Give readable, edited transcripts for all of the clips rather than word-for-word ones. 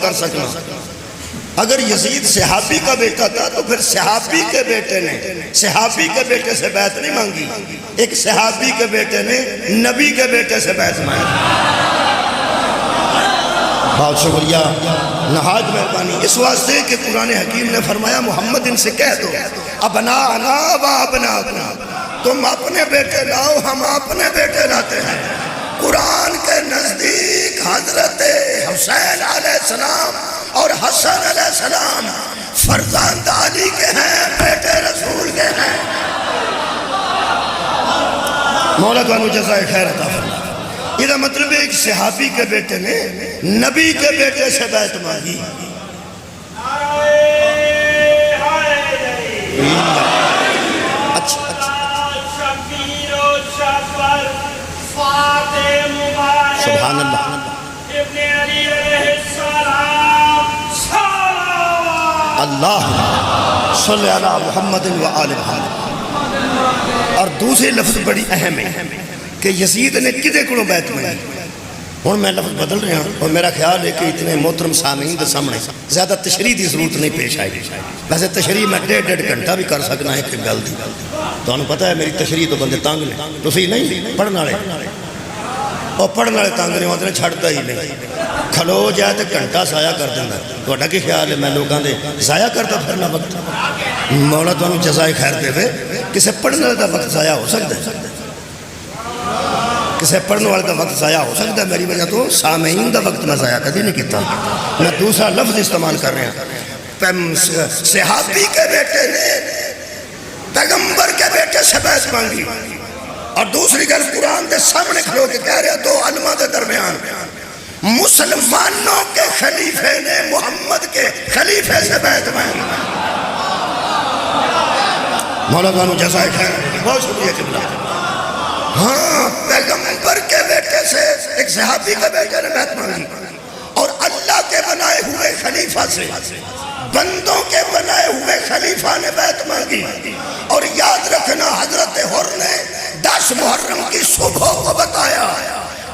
کر سکنا۔ اگر یزید صحابی کا بیٹا تھا تو پھر صحابی کے بیٹے نے صحابی کے بیٹے سے بیعت نہیں مانگی، ایک صحابی کے بیٹے نے نبی کے بیٹے سے بیعت مانگی۔ بہت شکریہ، نہایت مہربانی۔ اس واسطے کہ قرآن حکیم نے فرمایا محمد ان سے کہہ دو ابناءنا و ابناءکم، تم اپنے بیٹے لاؤ ہم اپنے بیٹے لاتے ہیں۔ قرآن کے نزدیک حضرت حسین علیہ السلام اور حسن علیہ السلام فرزند علی کے ہیں، بیٹے رسول کے ہیں۔ مولا تعالیٰ جزائے خیر عطا فرمائے۔ یہ مطلب ہے ایک صحابی کے بیٹے نے نبی کے بیٹے سے بیعت مانگی۔ سبحان اللہ۔ اللہ صلی اللہ محمد و آل محمد۔ اور دوسری لفظ بڑی اہم ہے کہ یزید نے کدے کو بیعت مانگی۔ اور میں لفظ بدل رہا ہوں اور میرا خیال ہے کہ اتنے محترم سامعین کے سامنے زیادہ تشریح کی ضرورت نہیں پیش آئی۔ ویسے تشریح میں 1.5 گھنٹہ بھی کر سکنا ہے کہ گل دی۔ تو انہوں پتہ ہے میری تشریح تو بندے تانگ نے، تو صحیح نہیں پڑھنا رہے اور پڑھنے والے تانگ نے ہوتے ہیں چھڑتا ہی نہیں۔ کھلو جائے تو گھنٹہ ضائع کر دینا۔ تو کی خیال ہے میں لوگوں نے ضائع کرتا پھرنا وقت؟ مولا تو انہوں جزائے خیر دے دے۔ کسے پڑھنے والے کا وقت ضائع ہو سکتا ہے؟ کسے پڑھنے والے کا وقت ضائع ہو سکتا ہے؟ میری وجہ تو سامعین کا وقت میں ضائع کبھی نہیں کیتا۔ میں دوسرا لفظ استعمال کر رہا ہوں۔ صحابی کے بیٹے نے پیغمبر کے بیٹے سے بیعت مانگی، اور دوسری گل قرآن کے سامنے کھلو کے کہہ رہے دو علماء کے درمیان مسلمانوں کے خلیفے نے محمد کے خلیفے سے بیعت مانگی۔ مولا تعالیٰ جزائے خیر، بہت شکریہ قبلہ۔ ہاں، پیغمبر کے بیٹے سے ایک صحابی کے بیٹے نے بیعت مانگی، اور اللہ کے بنائے ہوئے خلیفہ سے بندوں کے بنائے ہوئے خلیفہ نے بیعت مانگی۔ اور یاد رکھنا حضرت حر نے 10 محرم کی صبح کو بتایا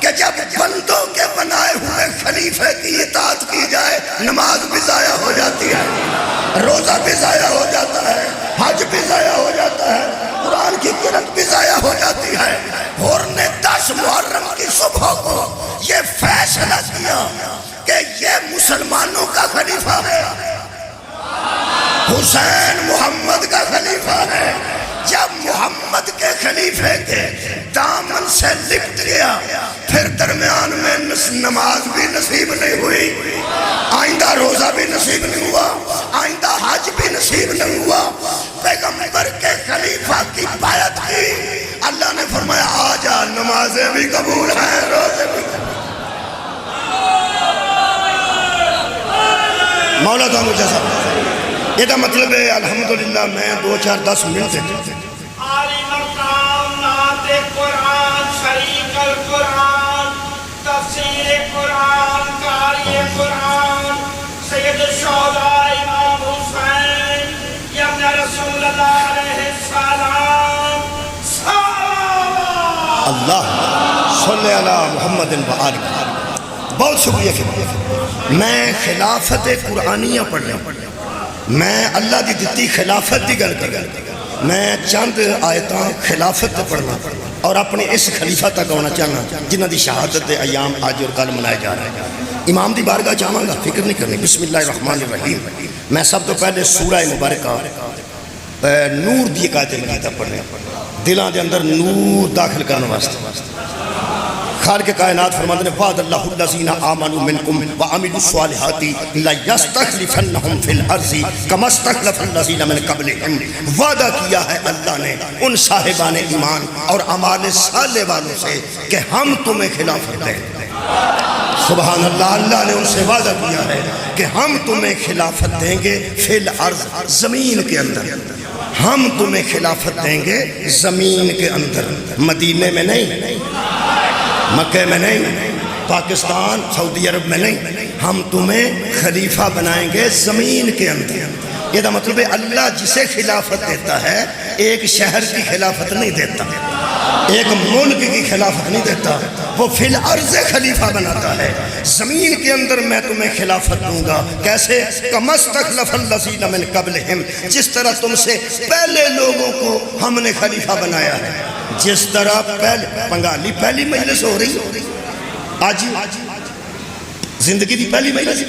کہ جب بندوں کے بنائے ہوئے خلیفے کی اطاعت کی جائے نماز بھی ضائع ہو جاتی ہے، روزہ بھی ضائع ہو جاتا ہے، حج بھی ضائع ہو جاتا ہے، قرآن کی قرأت بھی ضائع ہو جاتی ہے۔ حر نے 10 محرم کی صبح کو یہ فیصلہ کیا کہ یہ مسلمانوں کا خلیفہ ہے، حسین محمد کا خلیفہ ہے۔ جب محمد کے خلیفے کے دامن سے لپٹ گیا پھر درمیان میں نماز بھی نصیب نہیں ہوئی، آئندہ روزہ بھی نصیب نہیں ہوا، آئندہ حج بھی نصیب نہیں ہوا۔ پیغمبر کے خلیفہ کی بیعت کی، اللہ نے فرمایا آجا نمازیں بھی قبول ہیں، روزے بھی قبول۔ مولا کا مجھے یہ دا مطلب ہے الحمدللہ میں 2-4-10 منٹ سے عالی مقام نعت قرآن شریک القرآن تفسیر قرآن قاری قرآن سید الشہداء امام حسین ابن رسول اللہ علیہ السلام صلوات اللہ صلی اللہ محمد و آل محمد۔ بہت شکریہ۔ میں خلافت قرآنیہ پڑھ رہا ہوں، میں اللہ دی دتی خلافت دی گل کر میں چند آیتاں خلافت پڑھنا اور اپنے اس خلیفہ تک آنا چاہنا جنہ دی شہادت ایام آج اور کل منائے جا رہے ہیں۔ امام دی بارگاہ چاہوں گا، فکر نہیں کرنی۔ بسم اللہ الرحمن الرحیم۔ میں سب تو پہلے سورہ مبارکہ نور دی آیت مجیدہ پڑھنے، دلان دے اندر نور داخل کرنے واسطے۔ خالق کائنات فرماتے ہیں وعد اللہ الذین آمنوا منکم وعملوا الصالحات لیستخلفنہم فی الارض کما استخلف الذین من قبلہم۔ وعدہ کیا ہے اللہ نے ان صاحبان ایمان اور اعمال صالح والوں سے کہ ہم تمہیں خلافت دیں گے۔ سبحان اللہ، اللہ نے ان سے وعدہ کیا ہے کہ ہم تمہیں خلافت دیں گے فی الارض، زمین کے اندر۔ ہم تمہیں خلافت دیں گے زمین کے اندر، مدینے میں نہیں، مکہ میں نہیں، پاکستان سعودی عرب میں نہیں، ہم تمہیں خلیفہ بنائیں گے زمین کے اندر۔ یہ مطلب ہے اللہ جسے خلافت دیتا ہے ایک شہر کی خلافت نہیں دیتا، ایک ملک کی خلافت نہیں دیتا، وہ فی الارض خلیفہ بناتا ہے۔ زمین کے اندر میں تمہیں خلافت دوں گا، کیسے؟ کما استخلف الذین من قبلہم، جس طرح تم سے پہلے لوگوں کو ہم نے خلیفہ بنایا ہے، جس طرح پہلے پنگالی پہلی مجلس ہو رہی آج زندگی دی پہلی مجلس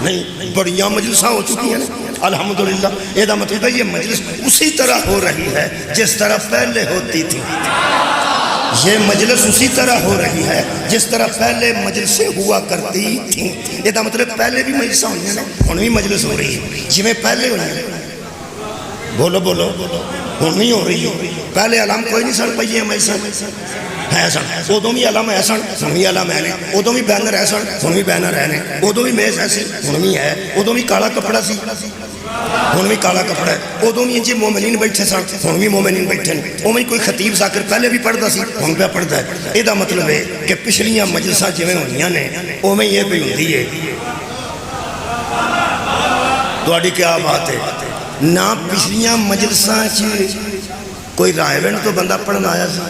نہیں، بڑیاں مجلساں ہو چکی ہیں الحمدللہ۔ یہ مطلب ہے یہ مجلس اسی طرح ہو رہی ہے جس طرح پہلے ہوتی تھی، یہ مجلس اسی طرح ہو رہی ہے جس طرح پہلے مجلسیں ہوا کرتی تھیں۔ یہ مطلب پہلے بھی مجلساں ہوئی ہیں، ہن بھی مجلس ہو رہی ہے جی میں پہلے ہوئی ہیں۔ بولو بولو ہن نہیں ہو رہی ہے، پہلے علام کوئی نہیں سن پئی مجلساں ہے سن، ادوں بھی علم ہے سن، ہن بھی علم ہے نے، ادوں بھی بینر ہے سن، ہن بھی بینر ہے نے، ادوں بھی میز ہے سی، ہن بھی ہے، ادوں بھی کالا کپڑا سی، ہن بھی کالا کپڑا ہے، ادوں بھی انجی مومنین بیٹھے سن، ہن بھی مومنین بیٹھے ہیں، اوویں کوئی خطیب ذاکر پہلے بھی پڑھدا سی، ہن پہ پڑھدا ہے۔ یہ مطلب ہے کہ پچھلیاں مجلساں جویں ہوئیاں نے اوویں یہ پئی ہوندی ہے۔ تہاڈی کیا بات ہے؟ نہ پچھلیاں مجلساں کوئی رائے تو بندہ پڑھنا آیا سی،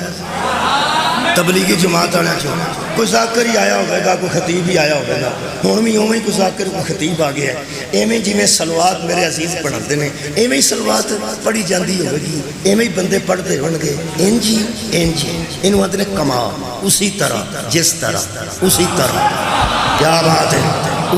تبلیغی جماعت آنا چاہیے، کوئی ذاکر ہی آیا ہوگا گا، کوئی خطیب ہی آیا ہوگا گا، ہوں بھی اویں کوئی ذاکر کوئی خطیب آ گیا ہے۔ ایویں جی میں سلوات میرے عزیز پڑھتے ہیں، ایویں سلوات پڑھی جاندی ہوگی گی، ایویں بندے پڑھتے ہون گے، انجی انہوں آتے ہیں کما، اسی طرح جس طرح، اسی طرح، کیا بات ہے،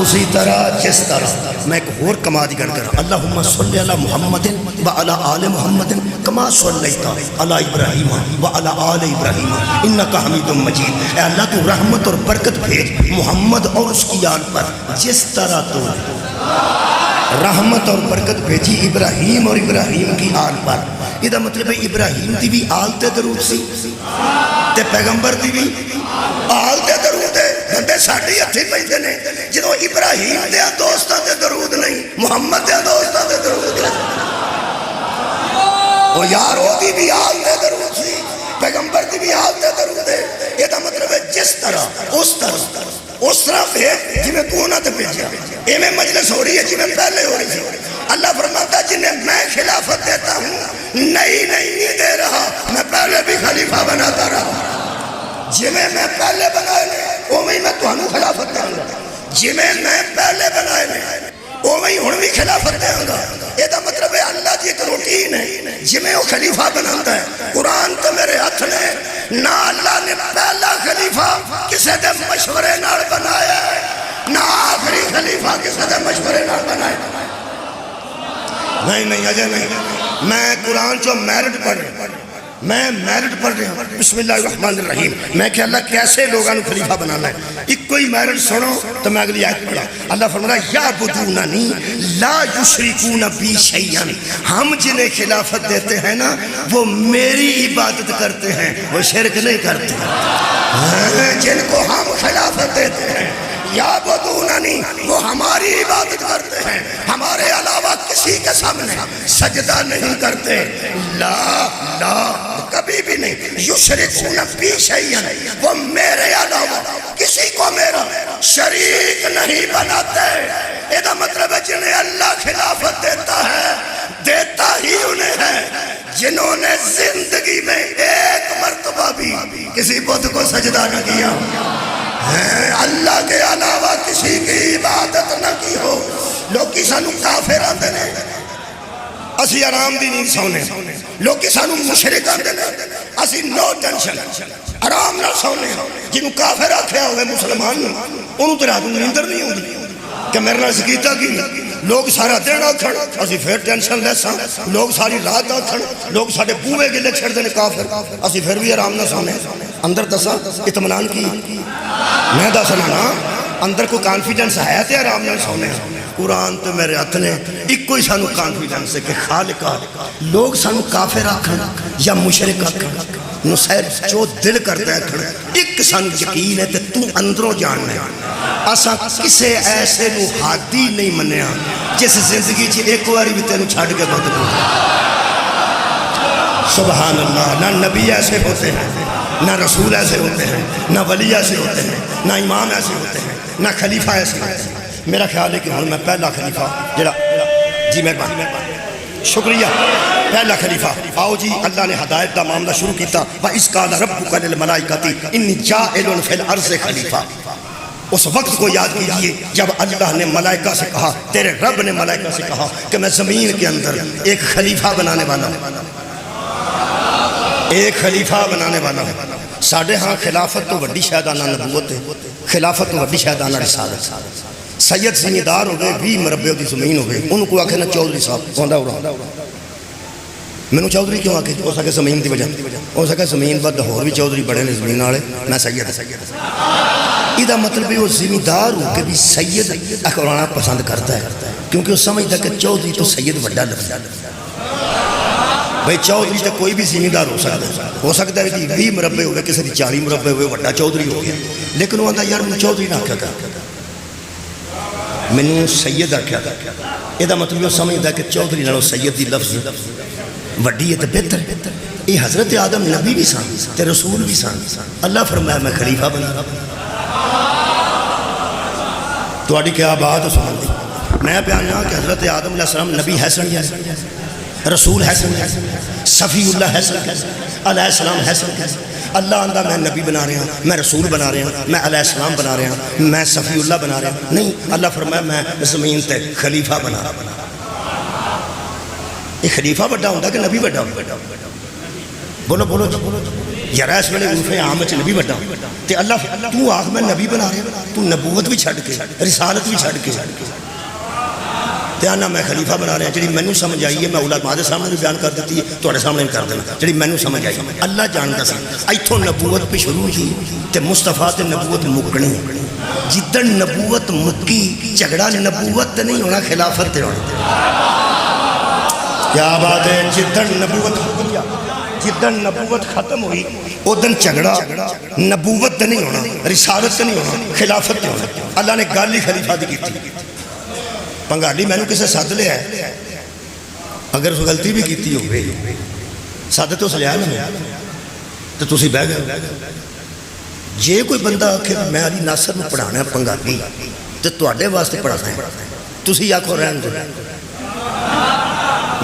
اسی طرح جس طرح۔ میں ایک اور کما دی گل کر، اللہم صلی علی محمد وعلی آل محمد کما صلیت علی ابراہیم وعلی آل ابراہیم انکا حمید مجید۔ اے اللہ تو رحمت اور برکت بھیج محمد اور اس کی آل پر جس طرح تو رحمت اور برکت بھیجی ابراہیم اور ابراہیم کی آل پر۔ یہ مطلب ہے ابراہیم دی بھی آل تے درود سی تے پیغمبر دی بھی آل تے درود ہے، بندے ساڑھی ہتھی پیندے نے جدوں ابراہیم دے دوستاں تے درود نہیں، محمد دے دوستاں تے درود ہے۔ وہ یار وہ دی بھی آل تے درود سی، پیغمبر دی بھی آل تے درود ہے۔ یہ مطلب ہے جس طرح اس طرح بھیج جی میں تو نہ تے بھیجا، ایویں مجلس ہو رہی ہے جی میں پہلے ہو رہی تھی۔ اللہ فرماتا جنہیں میں خلافت دیتا ہوں نہیں دے رہا، میں پہلے بھی خلیفہ بناتا رہا، جنہیں میں پہلے بنائے لے اوہیں میں تمہیں خلافت دوں گا، جنہیں میں پہلے بنائے لے اوہیں ہن بھی خلافت دوں گا۔ یہ مطلب ہے اللہ کی ایک روٹین ہے جنہیں وہ خلیفہ بناتا ہے۔ قرآن تو میرے ہاتھ نے نہ اللہ نے پہلا خلیفہ کسی دے مشورے نال بنایا ہے، نہ آخری خلیفہ کسی دے مشورے نال بنایا۔ نہیں اجے نہیں، میں قرآن جو میرٹ پڑھ رہا ہوں، میں میرٹ پڑھ رہا ہوں، بسم اللہ الرحمن الرحیم، میں کہ اللہ کیسے لوگوں نے خلیفہ بنانا ہے۔ ایک کوئی میرٹ سنو تو میں اگلی آیت پڑھا، اللہ فرمانا یعبدوننی لا یشرکون بی شیئا، ہم جنہیں خلافت دیتے ہیں نا وہ میری عبادت کرتے ہیں، وہ شرک نہیں کرتے۔ جن کو ہم خلافت دیتے ہیں یعبدوننی، وہ ہماری عبادت کرتے ہیں، ہمارے علاوہ کسی کے سامنے سجدہ نہیں کرتے، لا کبھی بھی نہیں، یشرکون بی شیئا، وہ میرے علاوہ کسی کو میرا شریک نہیں بناتے۔ یہ مطلب ہے جنہیں اللہ خلافت دیتا ہے دیتا ہی انہیں ہے جنہوں نے زندگی میں ایک مرتبہ بھی کسی بت کو سجدہ نہ کیا، اللہ کے علاوہ کسی کی عبادت نہ کی ہو۔ لوگ سانو کافر آتے ہیں، اسی آرام دی نیند سونے، لوگ سانو مشرک آتے ہیں، اسی نو ٹینشن آرام نہ سونے۔ جنہوں کافر آکھیا ہوئے مسلمان انہوں تو رات نیندر نہیں ہوگی کہ میرے نال سکیتا کی، لوگ سارا دن آکھن اسی پھر ٹینشن لیساں، لوگ ساری رات آکھن، لوگ ساڑھے بوئے گلے چھڑ دینے کافر، اسی پھر بھی آرام نہ سونے۔ اندر دسا اطمینان کی میں دسنا نا، اندر کوئی کانفیڈنس ہے تے آرام نہ سونے۔ قرآن تو میرے ہاتھ نے ایک کوئی سانو کانفیڈنس ہے کہ خالقہ لوگ سانو کافر آکھن یا مشرک آکھن نو سیر جو دل کرتا ہے کھڑا، ایک سانو یقین ہے تے تو اندروں جاننا ہے۔ اساں کسے ایسے نو حادی نہیں منیا جس زندگی چی ایک واری بھی تینو چھاڑ کے بہت دو۔ سبحان اللہ، نہ نبی ایسے ہوتے ہیں، نہ رسول ایسے ہوتے ہیں، نہ ولی ایسے ہوتے ہیں، نہ امام ایسے ہوتے ہیں، نہ خلیفہ ایسے ہوتے ہیں۔ میرا خیال ہے کہ ہوں میں پہلا خلیفہ جڑا جی مہربانی شکریہ پہلا خلیفہ آؤ جی اللہ نے ہدایت کا معاملہ شروع کیتا وَإِذْ قَالَ رَبُّكَ لِلْمَلَائِكَةِ إِنِّي جَاعِلٌ فِي الْأَرْضِ خلیفہ. اس وقت کو یاد کیجئے جب اللہ نے ملائکہ سے کہا، تیرے رب نے ملائکہ سے کہا کہ میں زمین کے اندر ایک خلیفہ بنانے والا ہوں، ایک خلیفہ بنانے والا ہوں. ساڑھے ہاں خلافت تو وڈی شہدانہ نبوت ہے، خلافت تو وڈی شہدانہ رسالت. سید زمیندار ہو گئے 20 مربع دی زمین ہو گئے، ان کو آکھے نا چودھری صاحب ہوندہ اڑا میں نے چودھری کیوں آکے ہو سکے زمین دی وجہ ہو سکے زمین بعد ہور بھی چودھری بڑے نے زمین والے میں سید ایدہ مطلب ہے وہ زمیندار ہو کے بھی سید اکرانا پسند کرتا ہے کیونکہ وہ سمجھتا ہے کہ چودھری تو سید وڈا لفظ ہے. بھئی چودھری تو کوئی بھی زمیندار ہو سکتا ہے کہ 20 مربع ہوئے کسی دی 40 مربع ہوئے وڈا چودھری ہو گیا، لیکن وہ آندہ یار میں چودھری نہ کیا میں نے سید آکھیا تھا. ایدہ مطلب وہ سمجھتا ہے کہ چودھری نہ سید دی لفظ وڈی ہے تو بہتر. یہ حضرت آدم نبی بھی سان تے رسول بھی سان. اللہ فرمایا میں خلیفہ بنا تو آڈی کیا بات سنن دی. میں پیانا کہ حضرت آدم علیہ السلام نبی حسن رسول حسن صفی اللہ حسن علیہ السلام حسن. اللہ آندہ میں نبی بنا رہا ہوں، میں رسول بنا رہا ہوں، میں علیہ السلام بنا رہا ہوں، میں صفی اللہ بنا رہا ہوں. نہیں، اللہ فرمایا میں زمین تے خلیفہ بنا رہا ہوں. یہ خلیفہ بڑا ہوتا کہ نبی بڑا ہوتا؟ بولو بولو یار اس میں عرف عام چ نبی بڑا تے اللہ تو آخ میں نبی بنا رہا تو نبوت بھی چھڑ کے رسالت بھی چھڑ کے تے آنا میں خلیفہ بنا رہا جڑی مینوں سمجھ آئی ہے میں علماء دے سامنے بھی بیان کر دیتی ہے تواڈے سامنے بھی کر دینا جڑی مینوں سمجھ آئی. اللہ جاندا سی ایتھوں نبوت پہ شروع ہوئی تے مصطفیٰ تے نبوت مکنی. جدن نبوت مکی جھگڑا نبوت تے نہیں ہونا خلافت تے ہونا. کیا بات ہے. جدن نبوت ختم ہوئی ادن جھگڑا نبوت نہیں ہونا، رسالت نہیں ہونا، خلافت نہیں ہونا. اللہ نے گل ہی خلیفہ دی کی تھی. پنگالی میں نے کسے ساتھ لیا ہے اگر اس غلطی بھی کیتی ہوئے ساتھ تو سلیا نا تو تسی بہ گئے. جے کوئی بندہ آکھے میں علی ناصر میں پڑھانا ہے پنگالی تو تواڈے واسطے پڑھانا ہے تسی آکھو رہن دو.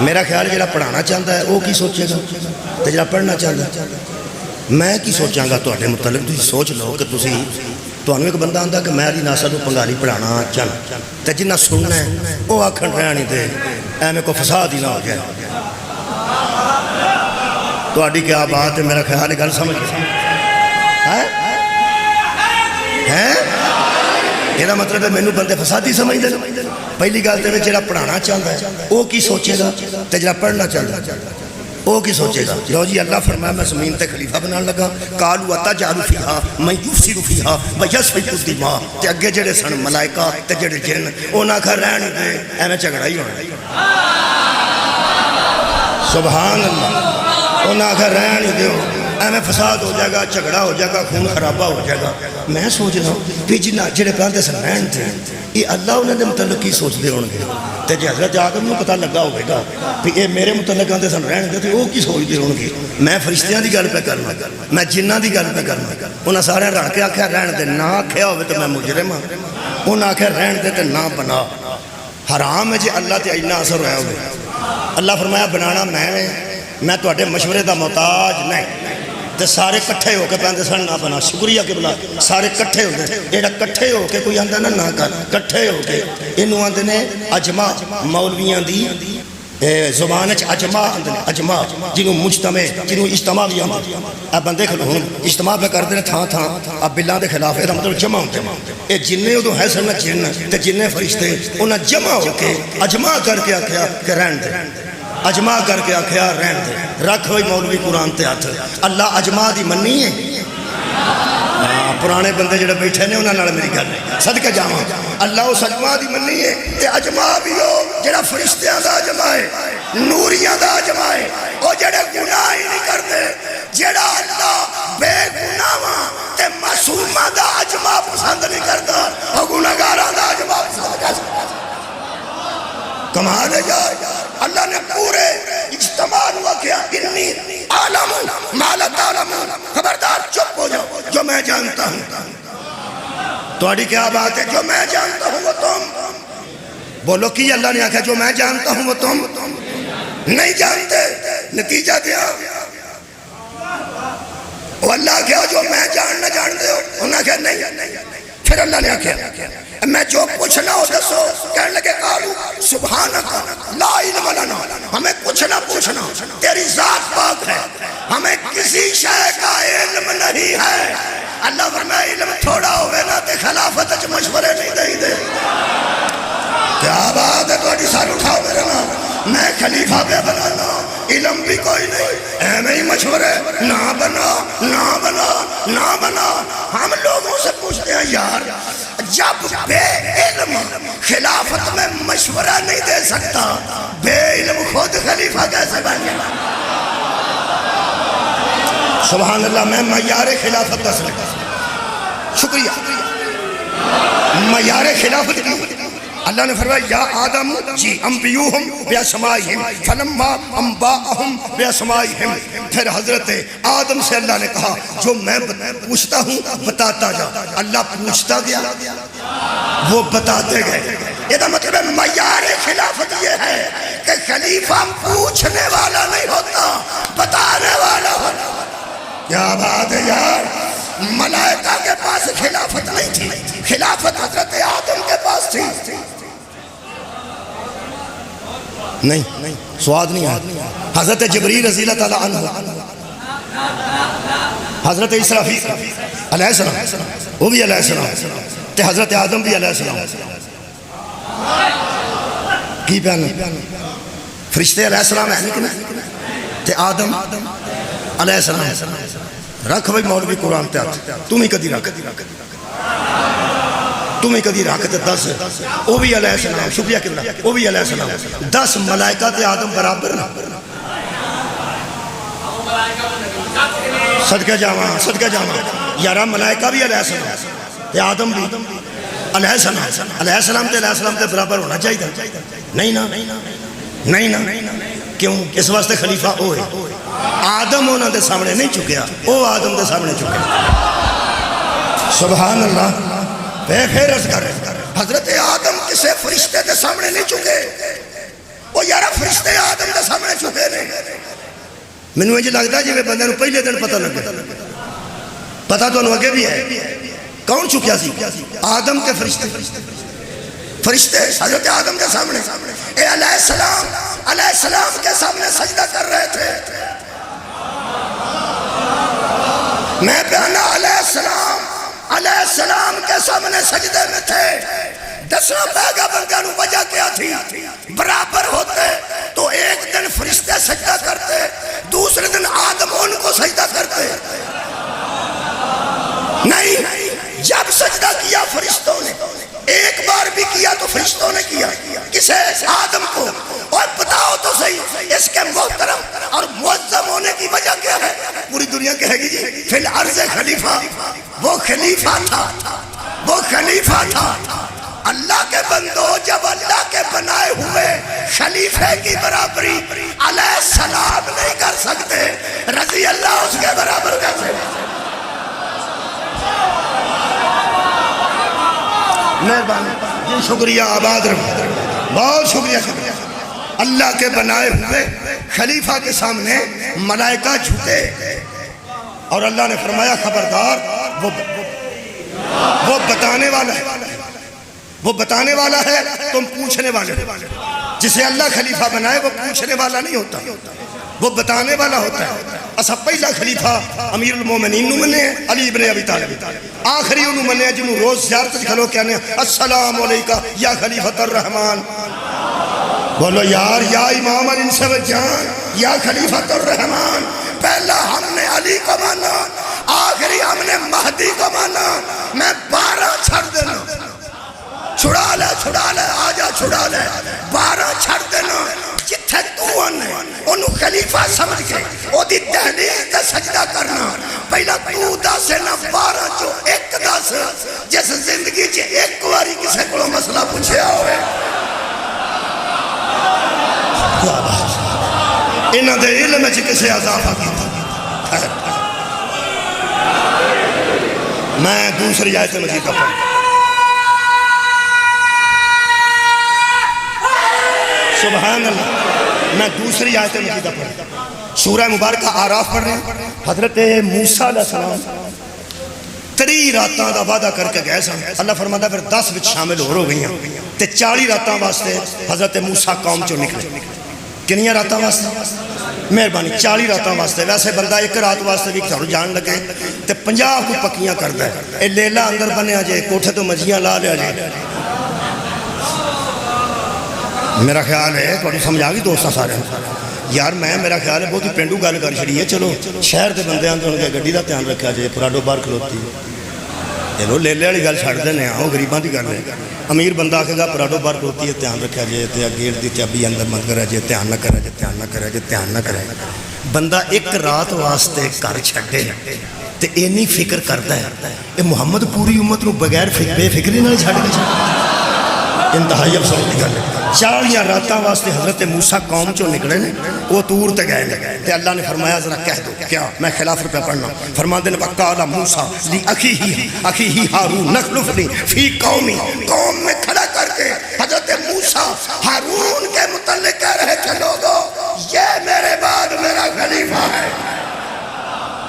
میرا خیال جڑا پڑھانا چاہتا ہے وہ کی سوچے گا تے جڑا پڑھنا چاہتا ہے میں کی سوچاں گا تواڈے متعلق. تسی سوچ لو کہ تسی تانوں ایک بندہ آندا کہ میں علی ناصر کو پنگالی پڑھانا چاہنا تے جنہ سننا ہے وہ آکھن رہنی تے ایویں کو فساد ہی نہ ہو جائے. تواڈی کیا بات ہے. میرا خیال ہے گل سمجھ ہے یہ مطلب ہے مینوں بندے فسادی سمجھتے ہیں. پہلی گل تے جڑا پڑھانا چاہتا ہے وہ کی سوچے گا تے جڑا پڑھنا چاہتا ہے وہ کی سوچے گا. لو جی اللہ فرمایا میں زمین تے خلیفہ بنان لگا. قالوا اتجعل فیہا من یفسد فیہا ویسفک الدماء. تے اگے جڑے سن ملائکہ تے جڑے جن انہاں کھا رہن دے ایویں جھگڑا ہی ہونا. سبحان اللہ. انہاں کھا رہن دیو ایویں فساد ہو جائے گا، جھگڑا ہو جائے گا، خون خرابہ ہو جائے گا. میں سوچ رہا ہوں کہ جنہ جڑے پراندے سن رہن تھے یہ اللہ انہوں نے متعلق کی سوچ دے ہوں گے تے جی حضرت آدم نے پتہ لگا ہوئے گا کہ یہ میرے متعلق آندے سن رہن گے تو وہ کی سوچ دے ہوں گے. میں فرشتیاں دی گل پہ کرنا، میں جنہ دی گل پہ کرنا. انہاں سارے رل کے آکھیا رہن دے، نہ آکھیا ہوئے تو میں مجرم ہاں. انہاں آکھیا رہن دے تے نہ بنا. حرام ہے جی اللہ تے اینا اثر ہویا ہوئے. اللہ فرمایا بنانا میں تواڈے مشورے دا محتاج نہیں. تے سارے کٹھے ہو کے پہندے سن نہ بنا. شکریہ کہ بلا سارے کٹھے ہو گئے. ایڈا کٹھے ہو کے کوئی آندہ نہ کر کٹھے ہو کے انہوں آندے نے اجماع. مولویاں دی زبان اجماع آندے نے اجماع جنہوں مجتمع جنہوں اجتماع بھی آندے. اب بندے کھلوں اجتماع پہ کر دے تھا اب بلان دے خلاف یہ مطلب جمع ہوتے ہیں. یہ جننے ادھوں ہے سن جن تے جننے فرشتے انہاں جمع ہو کے اجماع کر کے آکھیا کہ رہن دے. اجماع کر کے آکھیا رہن دے. رکھ ہوئی مولوی قرآن تے ہاتھ. اللہ اجماع دی منی ہے. پرانے بندے جڑے بیٹھے نے انہاں نال میری گل صدقہ جاواں. اللہ اس اجماع دی منی ہے تے اجماع بھی ہو جڑا فرشتیاں دا اجماع ہے، نوریاں دا اجماع ہے. او جڑے گناہ ہی نہیں کرتے، جڑا اللہ بے گناہاں تے معصوماں دا اجماع پسند نہیں کرتا، او گناہگاراں دا اجماع پسند کرتا. کمال ہے یار. اللہ نے پورے اجتماع ہوا کیا انی عالم ما لا تعلمون. خبردار چپ ہو جاؤ. جو میں جانتا ہوں تواڈی کیا بات ہے. جو میں جانتا ہوں وہ تم بولو کی اللہ نے آکھا جو میں جانتا ہوں وہ تم. نہیں جانتے، نتیجہ کیا؟ وہ اللہ کیا جو میں جاننا جانتے ہو؟ انہوں نے کہا نہیں. پھر اللہ نے کہا میں جو پوچھنا ہو دسو. کہنے لگے قالو سبحانک لا علم لنا، ہمیں کچھ نہ پوچھنا، تیری ذات پاک ہے، ہمیں کسی شے کا علم نہیں ہے. اللہ فرمائے علم تھوڑا ہوئے نا تے خلافت اچھ مشورے نہیں دے دے. کیا بات ہے تھوڑی سال اٹھاؤ میرے نا، میں خلیفہ پہ بنانا، علم بھی کوئی نہیں، ایم ہی مشورے، نہ بنا نہ بنا نہ بنا. ہم لوگوں سے پوچھتے ہیں یار جب بے علم خلافت میں مشورہ نہیں دے سکتا، بے علم خود خلیفہ کیسے بن گیا؟ سبحان اللہ. میں معیار خلافت دس لگا. شکریہ. معیار خلافت کی اللہ نے فرمایا یا آدم جی انبیوہم بیاسمائہم فلما انباءہم بیاسمائہم. پھر حضرت آدم سے اللہ نے کہا جو میں پوچھتا ہوں بتاتا جا. اللہ پوچھتا گیا، وہ بتاتے گئے. یہ مطلب ہے معیار خلافت یہ ہے کہ خلیفہ پوچھنے والا نہیں ہوتا، بتانے والا ہوتا. کیا بات ہے یار. ملائکہ کے پاس خلافت نہیں تھی، خلافت حضرت آدم کے پاس تھی. نہیں سواد نہیں ہے. حضرت جبریل رضی اللہ تعالیٰ عنہ، حضرت اسرافیل علیہ السلام وہ بھی علیہ السلام تے حضرت آدم بھی علیہ السلام کی پہنے فرشتے علیہ السلام ہے نہیں تے آدم علیہ السلام. رکھ بھئی مولوی قرآن تے آتا تمہیں کدی رکھ، تمہیں کدی رکھ تے 10 وہ بھی علیہ السلام. شکریہ کبرا وہ بھی علیہ السلام. 10 ملائکہ تے آدم برابر نا. صدقہ جاواں صدقہ جاواں. 11 ملائکہ بھی علیہ السلام تے آدم بھی علیہ السلام. علیہ السلام تے علیہ السلام تے برابر ہونا چاہیے. نہیں نا نہیں نا. کیوں؟ اس واسطے خلیفہ وہ ہے. آدم انہوں دے سامنے نہیں چکیا، وہ آدم دے سامنے چکیا. سبحان اللہ. پھر عرض کر رہے حضرت آدم کسے فرشتے دے سامنے نہیں چکے. وہ یارا فرشتے آدم دے سامنے چکے نہیں. میں نے لگتا جی بندے نو پہلے دن پتہ لگے. پتہ تو انہوں اگے بھی ہے. کون چکیا سی؟ آدم کے فرشتے. فرشتے حضرت آدم کے سامنے اے علیہ السلام کے سامنے سجدہ کر رہے تھے. میں پہنا علیہ السلام کے سامنے سجدے میں تھے. 10 بیگا بندہ نو وجہ کیا تھی؟ برابر ہوتے تو ایک دن فرشتے سجدہ کرتے، دوسرے دن آدم ان کو سجدہ کرتے. نہیں، جب سجدہ کیا فرشتوں نے، ایک بار بھی کیا تو فرشتوں نے کیا. کسے؟ آدم کو. اور بتاؤ تو صحیح اس کے محترم اور معظم ہونے کی وجہ کیا ہے؟ پوری دنیا کہے گی جی فی الارض خلیفہ. وہ خلیفہ تھا. اللہ کے بندو جب اللہ کے بنائے ہوئے خلیفے کی برابری علیہ السلام نہیں کر سکتے، رضی اللہ اس کے برابر کر سکتے. مہربانی جی شکریہ. آباد رہو. بہت شکریہ. اللہ کے بنائے ہوئے خلیفہ کے سامنے ملائکہ جھکے اور اللہ نے فرمایا خبردار وہ بتانے والا ہے، وہ بتانے والا ہے، تم پوچھنے والے. جسے اللہ خلیفہ بنائے وہ پوچھنے والا نہیں ہوتا، وہ بتانے والا ہوتا ہے. اسا پہلا خلیفہ امیر المومنین نو منے علی ابن ابی طالب. آخری انہوں منے جنہوں روز زیارت کھلو کہنے السلام علیکہ یا خلیفۃ الرحمن. بولو یار یا امام الانس والجان یا خلیفۃ الرحمن. پہلا ہم نے علی کو مانا، آخری ہم نے مہدی کو مانا. میں 12 چھڑ دینا. چھڑا لے آجا چھڑا لے. 12 چھڑ دینا. جتھے تو انہوں خلیفہ سمجھ کے او دی تحلیل تے سجدہ کرنا. پہلا تو 10 نہ 12 جو 1 10 جس زندگی چے ایک واری کسے کو مسئلہ پوچھے ہوئے. کیا بات. انہاں دے علم وچ کسے اضافہ کیتا. میں دوسری آیت مجید کا پڑھوں. سبحان اللہ. میں دوسری آیت مجیدہ پڑھ رہا ہوں، سورہ مبارکہ آراف پڑھ رہے ہیں۔ حضرت موسیٰ علیہ السلام 3 راتاں دا وعدہ کر کے گئے سن، اللہ فرماتا ہے پھر 10 وچ شامل ہو گئی ہیں تے 40 راتاں واسطے حضرت موسیٰ قوم چوں نکلے۔ کنیاں راتاں واسطے؟ مہربانی 40 راتاں واسطے۔ ویسے بندہ ایک رات واسطے بھی گھر جان لگے تے 50 کو پکیاں کردا ہے، اے لیلا اندر بنیا جے، کوٹھے تو مجیاں لا لیا جے۔ میرا خیال ہے تھوڑی سمجھ آ گئی دوستاں سارے یار، میرا خیال ہے بہت ہی پینڈو گل کر چھڑی ہے۔ چلو شہر دے بندے آندے ہونے گڈی دا دھیان رکھا جائے، پراڈو باہر کھلوتی چلو لیلے والی گل چھڈ دینے ہاں، وہ غریباں دی گل ہے۔ امیر بندہ آکھے گا پراڈو باہر کھلوتی ہے، دھیان رکھا جائے تے گیٹ دی چابی اندر مت کرا جائے، دھیان نہ کرا جائے، دھیان نہ کرا جائے، دھیان نہ کرا جائے۔ بندہ ایک رات واسطے گھر چھڈے تے اینی فکر کردا ہے، اے محمد پوری امت نو بغیر بے فکری نال چھڈ کے انتہائی افسوس کی گل ہے۔ 40 راتاں واسطے حضرت موسیٰ قوم چوں نکلے نے، وہ طور تے گئے تے اللہ نے فرمایا ذرا کہہ دو کیا، میں خلاف پہ پڑھنا، فرماتے ہیں وقال موسیٰ لی ہارون نخلفنی فی قومی، قوم میں کھڑا کر کے حضرت موسیٰ ہارون کے متعلق کہہ رہے تھے لوگوں یہ میرے بعد میرا خلیفہ ہے،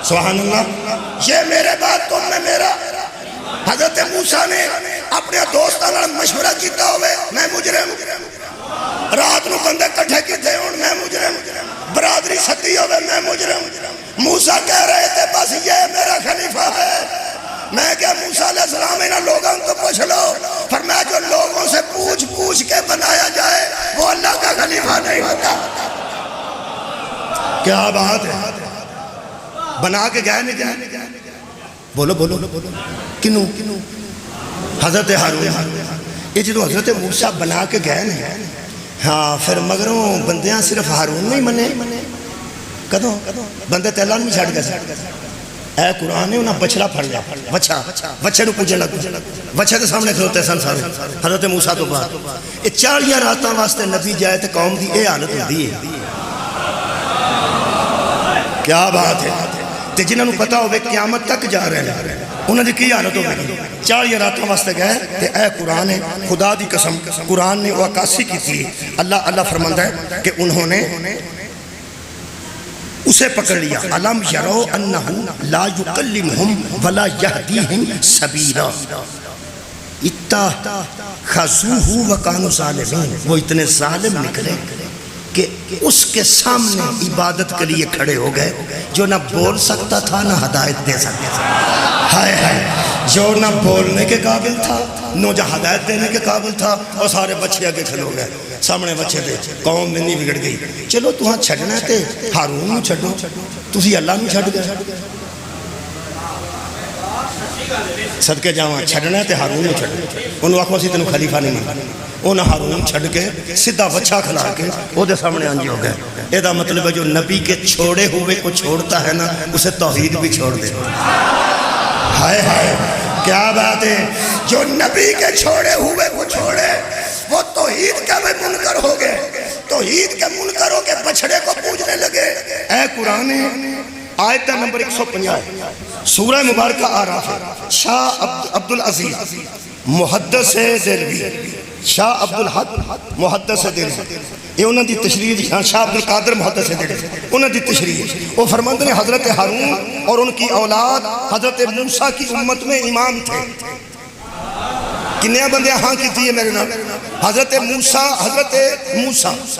سبحان اللہ، یہ میرے بعد تم میں میرا۔ حضرت موسیٰ نے اپنے دوستاں نال مشورہ کیتا ہوئے، میں مجرم، رات نو بندے کٹھے کیتے ہون، میں مجرم، برادری ستی ہوئے، میں مجرم۔ موسیٰ کہہ رہے تھے بس یہ میرا خلیفہ ہے۔ میں کہا موسیٰ علیہ السلام انہاں لوگوں کو پوچھ لو، فرمایا جو لوگوں سے پوچھ کے بنایا جائے وہ اللہ کا خلیفہ نہیں ہوتا۔ کیا بات ہے، بنا کے گئے نہیں گئے؟ بولو بولو کنوں؟ حضرت ہارون۔ یہ جدو حضرت موسیٰ بنا کے گئے نا، ہاں پھر مگروں بندیاں صرف ہارون نہیں منے، کدوں بندے تیلا نہیں چھڑ گئے۔ اے قرآن نے انہاں بچڑا پھڑ لیا، بچے نو پوجن لگ، بچے کے سامنے کھلوتے سن سارے حضرت موسیٰ تو بعد۔ یہ 40 راتاں واسطے نبی جائے تے قوم دی اے حالت ہوندی ہے، کیا بات ہے۔ تے جنہاں نو پتا ہوئے قیامت تک جا رہے ہیں انہاں دی کی حالت ہوگی۔ 40 راتوں واسطے گئے تے اے قرآن ہے، خدا دی قسم قرآن نے وہ عکاسی کی تھی۔ اللہ فرماندا ہے کہ انہوں نے اسے پکڑ لیا، علم یرو انہ لا یکلمہم ولا یہدیہم سبیلا اتخذوہ وکانوا ظالمین۔ وہ اتنے ظالم نکلے کہ اس کے سامنے عبادت کے لیے کھڑے ہو گئے، جو نہ بول سکتا تھا نہ ہدایت دے سکتا تھا۔ ہائے ہائے، جو نہ بولنے کے قابل تھا نہ جو ہدایت دینے کے قابل تھا، اور سارے بچے آگے کھلو گئے، سامنے بچے تھے، قوم میں نہیں بگڑ گئی۔ چلو تہاں چھڑنا تے ہارون نو چھڑو، تسی اللہ نو چھڑ گئے۔ صدقے جاواں چھڑنا تے ہارون نو چھڑو، انہوں آکھو اسی تینوں خلیفہ نہیں ماننا۔ انہوں ہارون چھڑ کے سیدھا وچھا کھلا کے وہ دے سامنے آنجی ہو گئے۔ یہ دا مطلب ہے جو نبی کے چھوڑے ہوئے کو چھوڑتا ہے نا، اسے توحید بھی چھوڑ دے۔ ہائے ہائے کیا بات ہے، جو نبی کے چھوڑے ہوئے کو چھوڑے وہ توحید کا بھی منکر ہو گئے، توحید کے منکر ہو کے بچڑے کو پوجنے لگے۔ اے قرآن آیت نمبر 150 سورہ مبارکہ آراف، شاہ عبدالعزیز محدث دہلوی، شاہ عبدالحق محدث دہلوی، یہ انہوں دی تشریح، شاہ عبدالقادر محدث دہلوی، انہوں دی تشریح۔ وہ فرماتے ہیں حضرت ہارون اور ان کی اولاد حضرت موسیٰ کی امت میں امام تھے۔ کنیاں بندیاں ہاں کی تھی ہے میرے نام؟ حضرت موسیٰ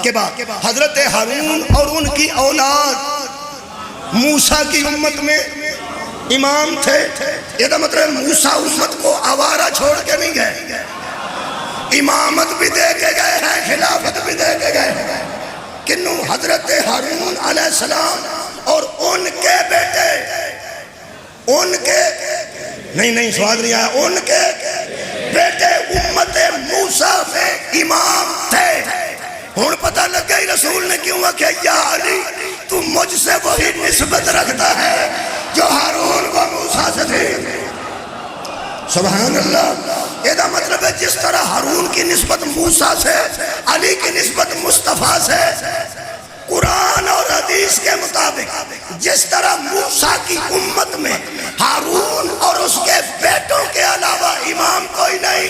کے بعد حضرت ہارون اور ان کی اولاد موسیٰ کی امت میں امام تھے۔ یہ دا مطلب موسیٰ امت کو آوارہ چھوڑ کے نہیں گئے، امامت بھی دے کے گئے ہیں، خلافت بھی دے کے گئے ہیں۔ کنوں؟ حضرت ہارون علیہ السلام اور ان کے بیٹے، ان کے نہیں سواد نہیں آیا، ان کے بیٹے امت موسیٰ میں امام تھے۔ ہون پتہ لگ گئی رسول نے کیوں کہ یا علی تو مجھ سے وہی نسبت رکھتا ہے جو ہارون و موسیٰ سے تھے۔ سبحان اللہ۔ یہ دا مطلب ہے جس طرح ہارون کی نسبت موسیٰ سے، علی کی نسبت مصطفیٰ سے، قرآن اور حدیث کے مطابق جس طرح موسیٰ کی امت میں ہارون اور اس کے بیٹوں کے علاوہ امام کوئی نہیں،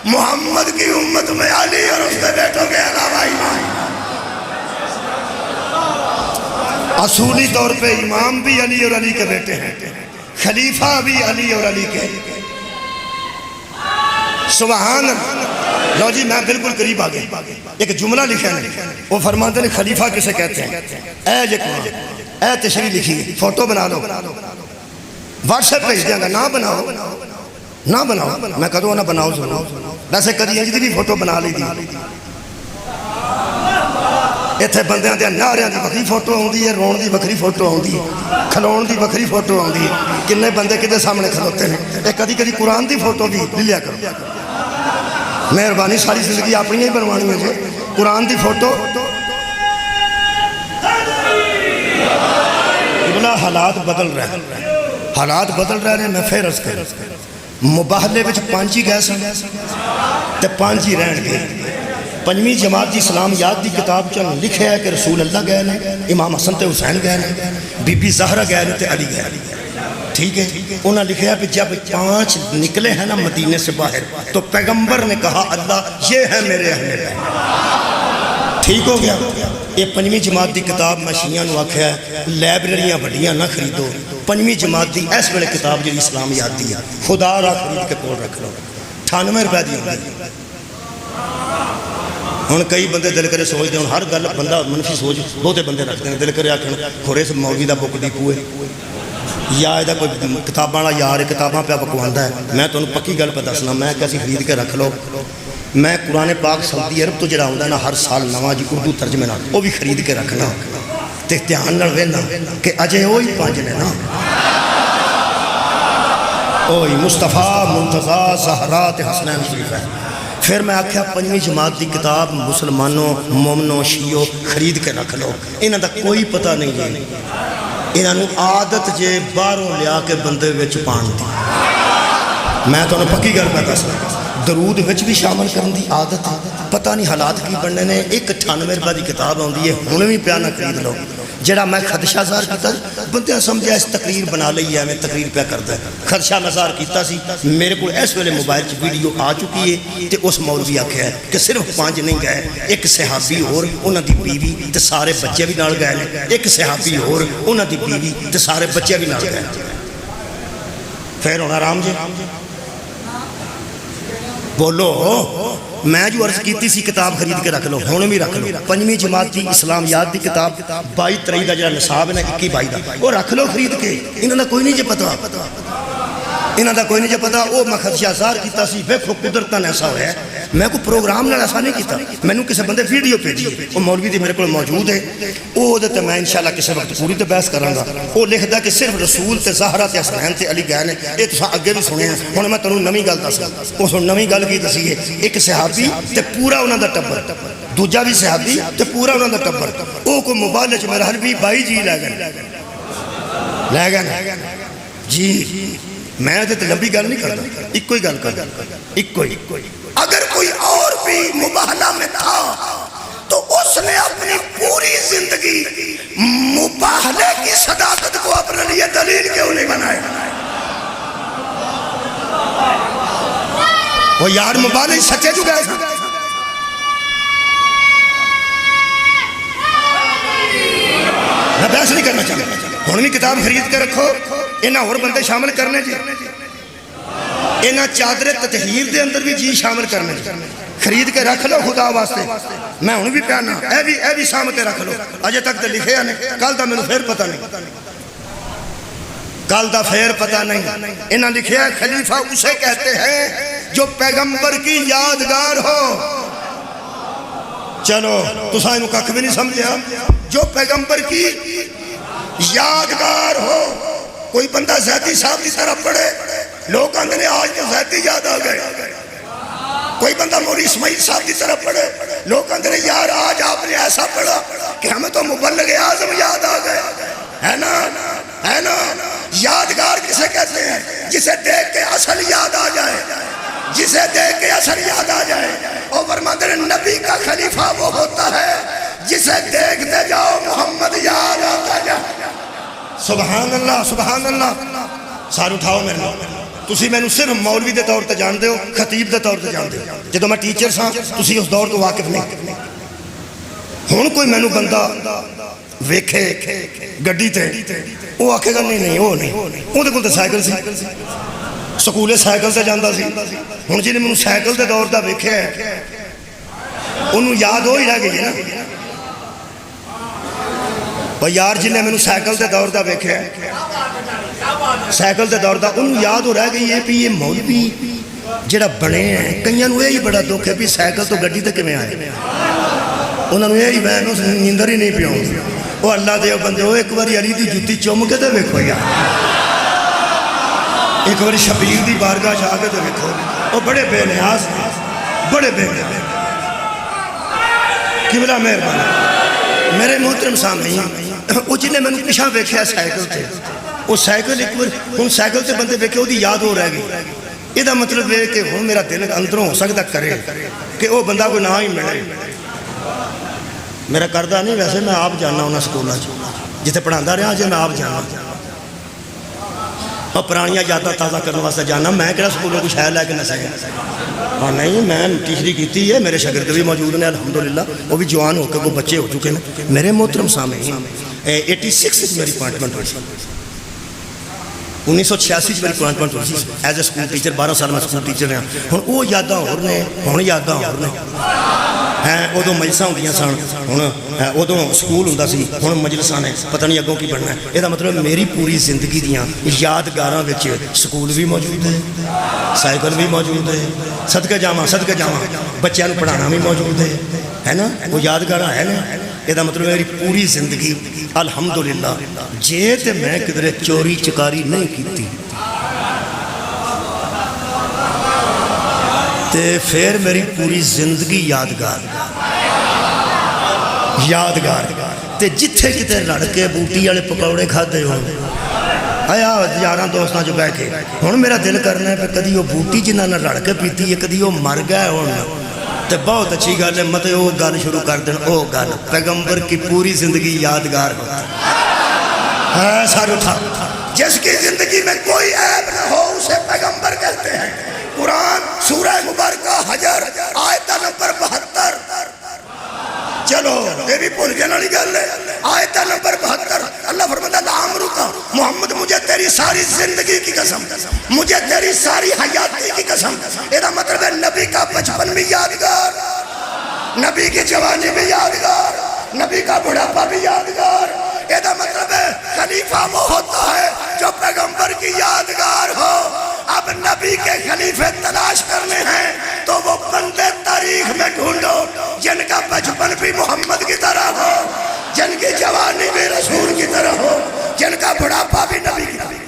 محمد کی امت میں علی اور اس کے بیٹوں کے علاوہ امام۔ اصولی طور پہ امام بھی علی اور علی کے بیٹے ہیں، خلیفہ بھی علی اور علی کے۔ سبحان اللہ۔ لو جی میں بالکل قریب آ گیا، ایک جملہ لکھا ہے، وہ فرماتے ہیں خلیفہ کسے کہتے ہیں؟ اے جکو اے تشریح لکھی، فوٹو بنا لو، واٹس ایپ بھیج دیا گا، نہ بناؤ نہ بناؤ، میں کہوں نہ بناؤ ضرور، ویسے کدی انج دی بھی فوٹو بنا لی دی۔ اتنے بندیاں دے نعریاں دی بکری فوٹو آتی ہے، رون دی بکری فوٹو آتی ہے، کھلون دی بکری فوٹو آتی ہے، کنے بندے کدے سامنے کھلوتے ہیں۔ یہ کدی کدی قرآن دی فوٹو بھی لے لیا کرو، مہربانی ساری زندگی اپنی ہی بنوانی ہے جی، قرآن دی فوٹو۔ حالات بدل رہے ہیں، حالات بدل رہے ہیں۔ میں پھر عرض کروں، مباہلے وچ 5 ہی گئے سن تے 5 ہی رہن گے۔ 5ویں جماعت دی اسلامیات دی کتاب چ لکھیا ہے کہ رسول اللہ گئے نے، امام حسن تے حسین گئے نے، بی بی زہرا گئے نے تے علی گئے۔ ٹھیک ہے، انہوں نے لکھا ہے کہ جب 5 نکلے ہیں نا مدینے سے باہر تو پیغمبر نے کہا اللہ یہ ہے میرے اہل بیت۔ ٹھیک ہو گیا۔ یہ 5ویں جماعت دی کتاب میں شیعہ نو آکھیا ہے لائبریریاں بڑیاں نہ خریدو، 5ویں جماعت دی اس ویلے کتاب جی اسلامیات دی ہے، خدا را خرید کے کول رکھ لو، 98 روپے دی ہوگی۔ ہن کئی بندے دل کرے سوچتے ہیں، ہر گل بندہ منفی سوچ بہتے بندے رکھتے ہیں، دل کرے آکھن خورے سے مولوی دا بک ڈیپو ہے یا یہ کوئی کتاباں والا یار کتاباں پہ بکواندا ہے۔ میں تمہیں پکی گل پہ دسنا، میں کیسی خرید کے رکھ لو، میں قرآن پاک سعودی عرب تو جڑا ہوندا نا ہر سال نواں جی اردو ترجمے نال وہ بھی خرید کے رکھنا تے دھیان نال وینا کہ اجے وہی 5 نے نا، اوہی مصطفیٰ منتظا زہرا تے حسنین شریف ہے۔ پھر میں آکھیا 5ویں جماعت دی کتاب مسلمانوں مومنوں شیعوں خرید کے رکھ لو، انہاں دا کوئی پتہ نہیں جی، انہاں نو عادت جے باہروں لیا کے بندے وچ پان دی۔ میں تو پکی گل پہ دسنا، درود وچ بھی شامل کرن دی عادت، پتہ نہیں حالات کی بننے نے۔ ایک 98 روپے دی کتاب آندی ہے، ہن بھی پیا نہ خرید لو۔ جڑا میں خدشہ ظاہر کیتا بندے سمجھیا اس تقریر بنا لئی ہے، میں تقریر پہ کردا ہے، خدشہ میں ظاہر کیتا سی۔ میرے کو اس ویلے موبائل چ ویڈیو آ چکی ہے تے اس مولوی آکھیا ہے کہ صرف 5 نہیں گئے، ایک صحابی اور انہاں دی بیوی تے سارے بچے بھی نال گئے نے، ایک صحابی اور انہاں دی بیوی تے سارے بچے بھی نال گئے۔ پھر ہونا رام جی بولو، میں جو عرض کیتی سی کتاب خرید کے رکھ لو، ہن بھی رکھ لو۔ 5ویں جماعت دی اسلامیات دی کتاب 22-23 دا جڑا نصاب ہے نا 21-22 دا، وہ رکھ لو خرید کے۔ انہاں دا کوئی نہیں جے پتہ، انہاں دا کوئی نہیں جے پتہ۔ وہ میں خدشہ ظاہر کیتا سی، ویکھو قدرتاً ایسا ہویا ہے، میں کوئی پروگرام نال ایسا نہیں کیتا، مینوں کسی بندے ویڈیو بھیجی، وہ مولوی دی میرے کول موجود ہے، وہ تے میں انشاءاللہ کسی وقت پوری تے بحث کراں گا۔ وہ لکھدا کہ صرف رسول تے زہرا تے حسنین تے علی گئے نے، یہ تساں اگے بھی سنیا۔ ہن میں تانوں نویں گل دساں، اس نویں گل کی دسی ہے، ایک صحابی تے پورا انہاں دا ٹبر، دوجا بھی صحابی تے پورا انہاں دا ٹبر، وہ کوئی موبائل وچ میرا حل بھی 22 جی لے گئے جی۔ میں تے لمبی گل نہیں کرتا، ایک ہی گل کردا، ایک ہی۔ اگر کوئی اور بھی مباہلہ میں تھا تو اس نے اپنی پوری زندگی مباہلے کی صداقت کو اپنے لیے دلیل کیوں نہیں بنائے؟ وہ یار مباہلے سچے جو گئے تھے، میں بحث نہیں کرنا چاہتا۔ ہن بھی کتاب خرید کے رکھو، انہاں اور بندے شامل کرنے جی، انہاں چادر تطہیر دے اندر بھی جی شامل کرنے جی، خرید کے رکھ لو خدا واسطے۔ میں ہن بھی پیانا اے بھی سامنے رکھ لو، اجے تک تے لکھیا نہیں، کل دا مینوں پھر پتہ نہیں، کل دا پھر پتہ نہیں۔ انہاں لکھیا ہے خلیفہ اسے کہتے ہیں جو پیغمبر کی یادگار ہو۔ چلو تساں اینوں ککھ بھی نہیں سمجھیا، جو پیغمبر کی یادگار ہو۔ کوئی بندہ زیدی صاحب کی طرح پڑھے، لوگ کہتے ہیں آج تو زیدی یاد آ گئے۔ کوئی بندہ مولی اسماعیل صاحب کی طرح پڑھے، لوگ کہتے ہیں یار آج آپ نے ایسا پڑھا کہ ہمیں تو مبلغ اعظم یاد آ گئے، ہے نا ہے نا۔ یادگار کسے کہتے ہیں؟ جسے دیکھ کے اصل یاد آ جائے، جسے دیکھ کے اصل یاد آ جائے۔ اور فرماتے ہیں نبی کا خلیفہ وہ ہوتا ہے جسے دیکھتے جاؤ محمد یاد آتا جائے۔ سبحان اللہ سبحان اللہ۔ سار اٹھاؤ میرے نام، تسی میں صرف مولوی دے طور تے جان دے ہو، خطیب دے طور تے جان دے ہو، جدو میں ٹیچر ساں تسی اس دور تو واقف نہیں۔ ہن کوئی میں بندہ ویکھے گڈی تے وہ آکھے گا نہیں وہ نہیں، اودے کول تے سائیکل سی، سکولے سائیکل سے جاندہ سی۔ ہن جنہیں مینوں سائیکل تے دوڑدا ویکھیا ہے انہوں یاد ہو ہی رہ گئی ہے نا۔ اور یار جنہیں مینوں سائیکل تے دوڑدا ویکھیا ہے، سائیکل تے دوڑدا انہوں یاد ہو رہ گئی ہے کہ یہ مولوی جڑا بنے ہیں، کئیاں نوں یہی بڑا دکھ ہے بھی سائیکل تو گڈی تے کیویں آئے، انہوں نے یہی بہن نیندر ہی نہیں پیاؤں۔ وہ اللہ دے بندے ہو ایک باری علی دی جُتی چوم کے تے ویکھو یار، ایک باری شبیر دی بارگاہ جا کے تے ویکھو، وہ بڑے بے نیاز بڑے بے نیاز۔ قبلہ مہربانی میرے محترم سامعین، وہ جنہیں میں نے پیچھے ویکھیا سائیکل تے، وہ سائیکل ایک بار ہن سائیکل تے بندے ویکھے وہ یاد ہو رہ گئی۔ یہ دا مطلب ہے کہ ہن میرا دل اندروں ہو سکتا کرے کہ وہ بندہ کوئی نہ ہی ملے۔ میرا کردہ نہیں، ویسے میں آپ جانا ہونا سکولہ جتے پڑھاندہ رہا جے میں آپ جانا اور پرانیاں یاداں تازہ کرنے واسطے جانا۔ میں کہڑا سکولوں کو شاید لے کے نہ سکے ہاں نہیں، میں ٹیچری کیتی ہے، میرے شاگرد بھی موجود ہیں الحمدللہ، وہ بھی جوان ہو کے وہ بچے ہو چکے ہیں۔ میرے محترم سامعین 86 میری اپوائنٹمنٹ ہوئی، 1986 میری اپوائنٹمنٹ ہوئی ایز اے سکول ٹیچر، 12 سال میں سکول ٹیچر رہا۔ ہن وہ یاداں ہور نے، ہن یاداں ہور نے ہیں، ادو مجلساں ہوندیاں سن، ہن ادو سکول ہوندا سی، ہن مجلساں نے، پتہ نہیں اگوں کی بننا ہے۔ یہ مطلب میری پوری زندگی دیاں یادگاراں وچ سکول بھی موجود ہے، سائیکل بھی موجود ہے، صدقے جاواں بچیاں نوں پڑھانا بھی موجود ہے نا، وہ یادگاراں ہے نا۔ یہ مطلب میری پوری زندگی الحمدللہ جے تے میں کدھر چوری چکاری نہیں کیتی تے پھر میری پوری زندگی یادگار تے جتھے کتے لڑ کے بوٹی والے پکوڑے کھادے ہو آیا یاراں دوستاں جو بیٹھ کے، ہن میرا دل کرنا ہے کہ کدی وہ بوٹی جنہاں نال لڑ کے پیتی ہے کدی وہ مر گئے ہون تے بہت اچھی گل ہے، مت وہ گل شروع کر دیں، وہ گل پیغمبر کی پوری زندگی یادگار ہوتا ہے۔ سارے اٹھا، جس کی زندگی میں کوئی عیب نہ ہو اسے پیغمبر کہتے ہیں۔ قرآن سورہ مبارکہ حجر آیت نمبر 72، چلو یہ بھی بھول جانے والی گل ہے، آیت نمبر 72 اللہ فرماتا ہے لعمرک محمد مجھے تیری ساری زندگی کی قسم، مجھے تیری ساری حیاتی کی قسم۔ یہ مطلب ہے نبی کا بچپن بھی یادگار، نبی کی جوانی بھی یادگار، نبی کا بڑھاپا بھی یادگار۔ یہ مطلب ہے خلیفہ وہ ہوتا ہے جو پیغمبر کی یادگار ہو۔ اب نبی کے خلیفے تلاش کرنے ہیں تو وہ بندے تاریخ میں ڈھونڈو جن کا بچپن بھی محمد کی طرح ہو، جن کی جوانی بھی رسول کی طرح ہو، جن کا بڑھاپا بھی نبی کی طرح۔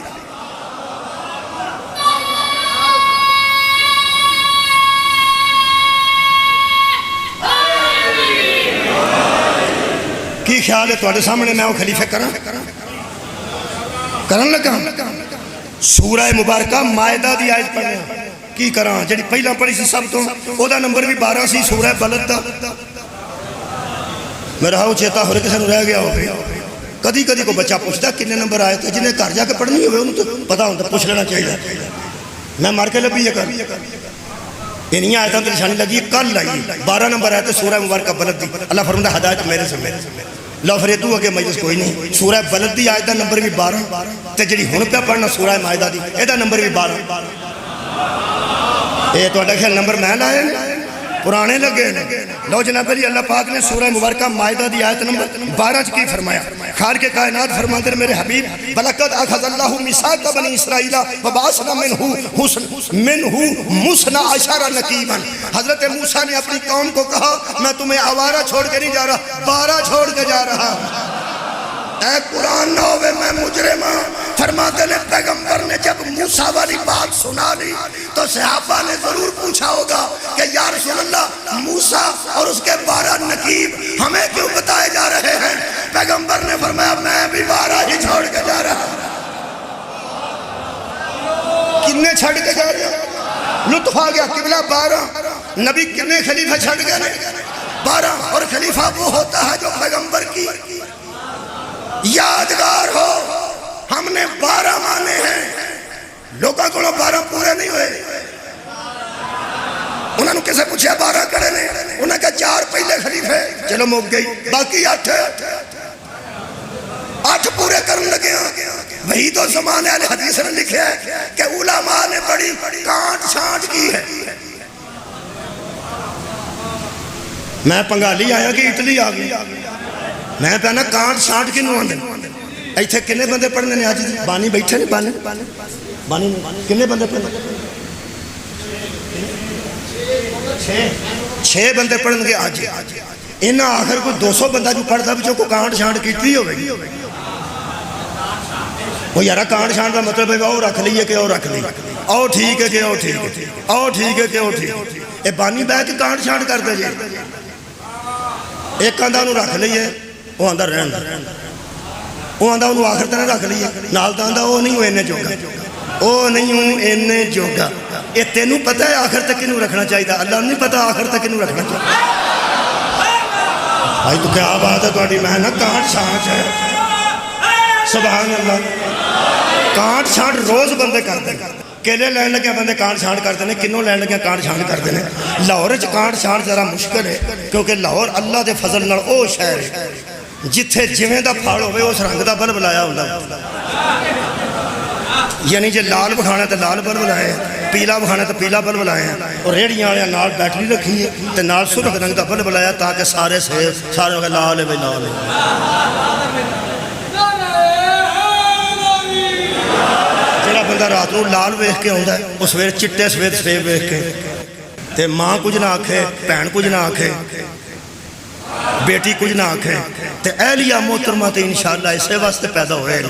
کی خیال ہے تواڈے سامنے میں وہ خلیفے کرن لگا؟ سورہ مبارکہ مائدہ دی آیت پڑھنے کی کراں جڑی پہلا پڑھی سی سب تو او دا نمبر بھی 12 سی، سورہ بلد دا میرا ہو چیتا ہو رہے کسے نوں رہ گیا ہو کدی کدی کو بچہ پوچھتا کنے نمبر آئے تھے، جنہیں گھر جا کے پڑھنی ہوئے انہوں تو پتا ہوتا پوچھ لینا چاہیے۔ میں مار کے لبی یہ کر انہی آیتاں تے نشانی لگی کل آئی 12 نمبر آئے تھے سورہ مبارکہ بلد دی۔ اللہ فرماتا ہدایت میرے سے لو فریدو اگے مجلس کوئی نہیں۔ سورہ بلد دی آیت دا نمبر بھی 12 تے جڑی ہن پہ پڑھنا سورہ مائدہ دی اے دا نمبر بھی 12۔ اے تہاڈا خیال نمبر میں لائے پرانے لگے لو جناب علی اللہ پاک نے سورہ مبارکہ مائدہ دی آیت نمبر 12 کی فرمایا، خالق کائنات فرماتے ہیں میرے حبیب بلقد اخذ اللہ میثاق بنی اسرائیل وبعثنا منہ مثنا عشر نقیبا۔ حضرت موسیٰ نے اپنی قوم کو کہا میں تمہیں آوارہ چھوڑ کے نہیں جا رہا، 12 چھوڑ کے جا رہا۔ اے قرآن نہ ہوئے میں مجرم ہوں۔ فرماتے ہیں پیغمبر نے جب موسیٰ والی بات سنا لی تو صحابہ نے ضرور پوچھا ہوگا کہ یا رسول اللہ موسیٰ اور اس کے 12 نقیب ہمیں کیوں بتائے جا رہے ہیں؟ پیغمبر نے فرمایا میں بھی 12 ہی چھوڑ کے جا رہا۔ کتنے چھڑ کے جا رہے ہیں؟ لطف آ گیا قبلہ 12 نبی کتنے خلیفہ چھڑ گئے؟ 12۔ اور خلیفہ وہ ہوتا ہے جو پیغمبر کی یادگار ہو۔ ہم نے 12 مانے ہیں، لوگوں کو 12 پورے نہیں ہوئے۔ انہوں نے کسے پوچھا 12 کرے نے، انہوں نے کہا 4 پہلے خلیفے چلو مک گئی، باقی 8۔ پورے کرن لگے وہی تو زمانے والے حدیث نے لکھا ہے کہ علماء نے بڑی کانٹ چھانٹ کی ہے. میں پنگالی آیا کہ اٹلی آ گئی. میں پہنا کانٹ چھانٹ کی نواں دن ایتھے کنے بندے پڑھنے نے آج بانی بیٹھے نے بانی کنے بندے پڑھنے 6 بندے پڑھن گے آج. انہاں آخر کوئی 200 بندہ جو پڑھتا بھی جو کو کانٹ چھانٹ کیتی ہوئے گی. وہ یارا کانٹ چھانٹ کا مطلب ہے او رکھ لیے کہ او رکھ لی او ٹھیک ہے کہ او ٹھیک ہے او ٹھیک ہے کہ او ٹھیک ہے. یہ بانی بہ کے کانٹ چھانٹ کرتے جی. ایک آندھا انہوں رکھ لیے وہ آندھا رہن وہ آندھا انہوں آخر تک رکھ لیے نال تو آندھا وہ نہیں ہوں اینے جوگا وہ نہیں ہوں اینے جوگا. یہ تینوں پتہ ہے آخر تک انہوں رکھنا چاہیے اللہ نہیں پتہ آخر تک انہوں رکھنا چاہیے. بھائی تو کیا بات ہے تھوڑی میں نا کانٹ چھانٹ ہے سبحان اللہ. کانٹ چھانٹ روز بندے کرتے ہیں. کیلے لین لگے بندے کانٹ چھانٹ کرتے ہیں کنوں لین لگے کانٹ چھانٹ کرتے ہیں. لاہور کانٹ چھانٹ ذرا مشکل ہے کیونکہ لاہور اللہ دے فضل نال او شہر ہے جتھے جویں دا پھاڑ ہوئے اس رنگ دا بلب لایا ہوتا. یعنی جے لال بکھانا تو لال بلب لائے پیلا بکھانا تو پیلا بلب لائے اور ریڑیاں والے نال بیٹری رکھی ہے تو نال سرخ رنگ دا بلب لایا تاکہ سارے سیب سارے ہوگا لال ہے بھائی لال ہے. جڑا بندہ رات نو لال ویکھ کے آندا ہے وہ سویرے چٹے سفید سیب ویکھ کے تے ماں کچھ نہ آکھے بہن کچھ نہ آکھے بیٹی کچھ نہ آکھے تے اہلیہ محترمہ تے انشاءاللہ اسے واسطے پیدا ہوئے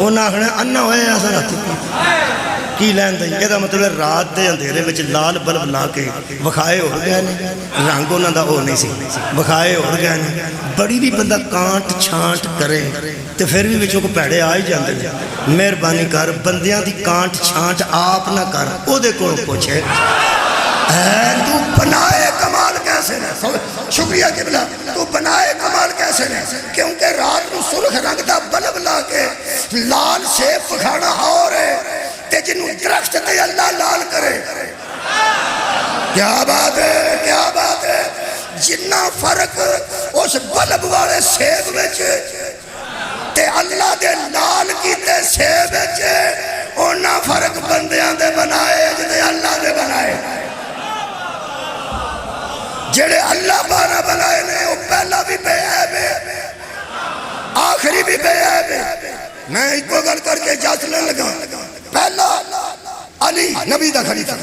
انہاں آخنا انا ہوئے ایسا رات کی لین دیں. یہ مطلب ہے رات دے اندھیرے وچ لال بلب لا کے وکھائے ہو گئے نے رنگ انہاں دا او نہیں سی وکھائے ہو گئے نے. بڑی بھی بندہ کانٹ چھانٹ کرے تے پھر بھی وچوں کو پیڑے آ ہی جاندے نے. مہربانی کر بندیاں دی کانٹ چھانٹ آپ نہ کر او دے کول پوچھے تو بنائے کمال کیسے نے. شکریہ قبلہ تو بنائے کمال کیسے نے کیونکہ رات نو سرخ رنگ دا بلب لا کے لال سیب پکھانا اور ہے تے جنوں درخت تے اللہ لال کرے. کیا بات ہے کیا بات ہے. جنہ فرق اس بلب والے سیب وچ تے اللہ دے لال کیتے سیب وچ اونا فرق بندیاں دے بنائے جتے اللہ دے بنائے. جڑے اللہ بارہ بنائے نے وہ پہلا بھی بے عیب ہے آخری بھی بے عیب ہے. میں ایک کو گل کر کے جاتنے لگا پہلا علی نبی دا خلیفہ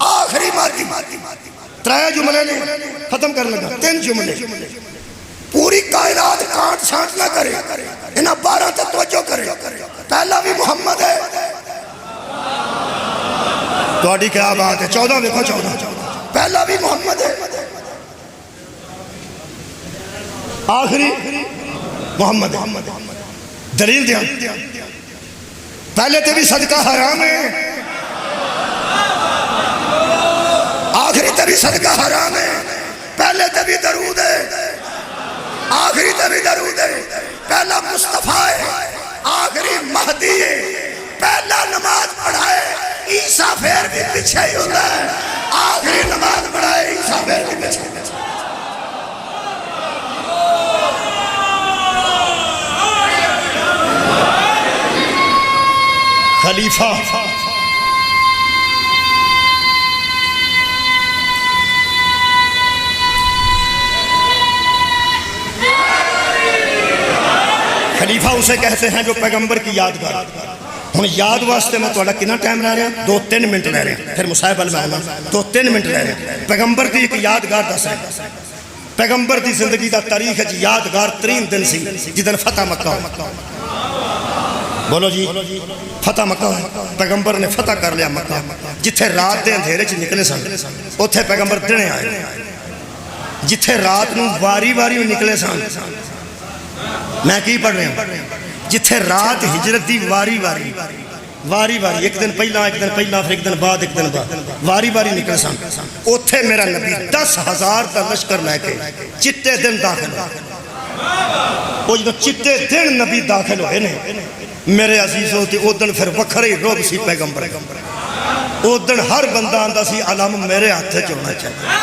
آخری ماتی 3 جملے نے ختم کر لگا 3 جملے پوری کائنات کانٹ چھانٹ نہ کرے انہاں 12 تے توجہ کرے. پہلا بھی محمد ہے تواڈی کیا بات ہے 14 دیکھو 14 پہلا بھی محمد ہے آخری محمد دلیل دیا پہلے تے بھی صدقہ حرام ہے آخری تے بھی صدقہ حرام ہے. پہلے تے بھی درود ہے آخری تے بھی درود ہے. پہلا مصطفیٰ ہے آخری مہدی ہے. پہلا نماز پڑھائے عیسیٰ پھر بھی پیچھے ہی ہوتا ہے آخری نماز پڑھائے عیسیٰ پھر بھی پیچھے ہوتا ہے. خلیفہ خلیفہ اسے کہتے ہیں جو پیغمبر کی یادگار. ہم یاد واسطے میں توڑا کنا ٹائم رہ رہے ہیں 2-3 منٹ رہ رہے ہیں پھر مصاحب المعلہ 2-3 منٹ رہ رہے ہیں. پیغمبر کی ایک یادگار دس ہے پیغمبر کی زندگی دا تاریخ ہے یادگار ترین دن سی جدن فتح مکہ بولو جی فتح مکہ پیغمبر نے فتح کر لیا مکہ جتھے رات دے اندھیرے چ نکلے سن اتھے پیغمبر دنے آئے جتھے رات نو واری واری نکلے سن میں کی پڑھ رہے ہوں جتھے رات ہجرت دی واری واری ایک دن پہلا پھر ایک دن بعد واری واری نکلے سن اتھے میرا نبی 10,000 تا لشکر لے کے چٹے دن داخل وہ جدو چٹے دن نبی داخل ہوئے نے میرے عزیزوں تے اودن پھر وکھرے روب سی پیغمبر اودن ہر بندہ آندہ سی علم میرے ہاتھے چونا چاہیے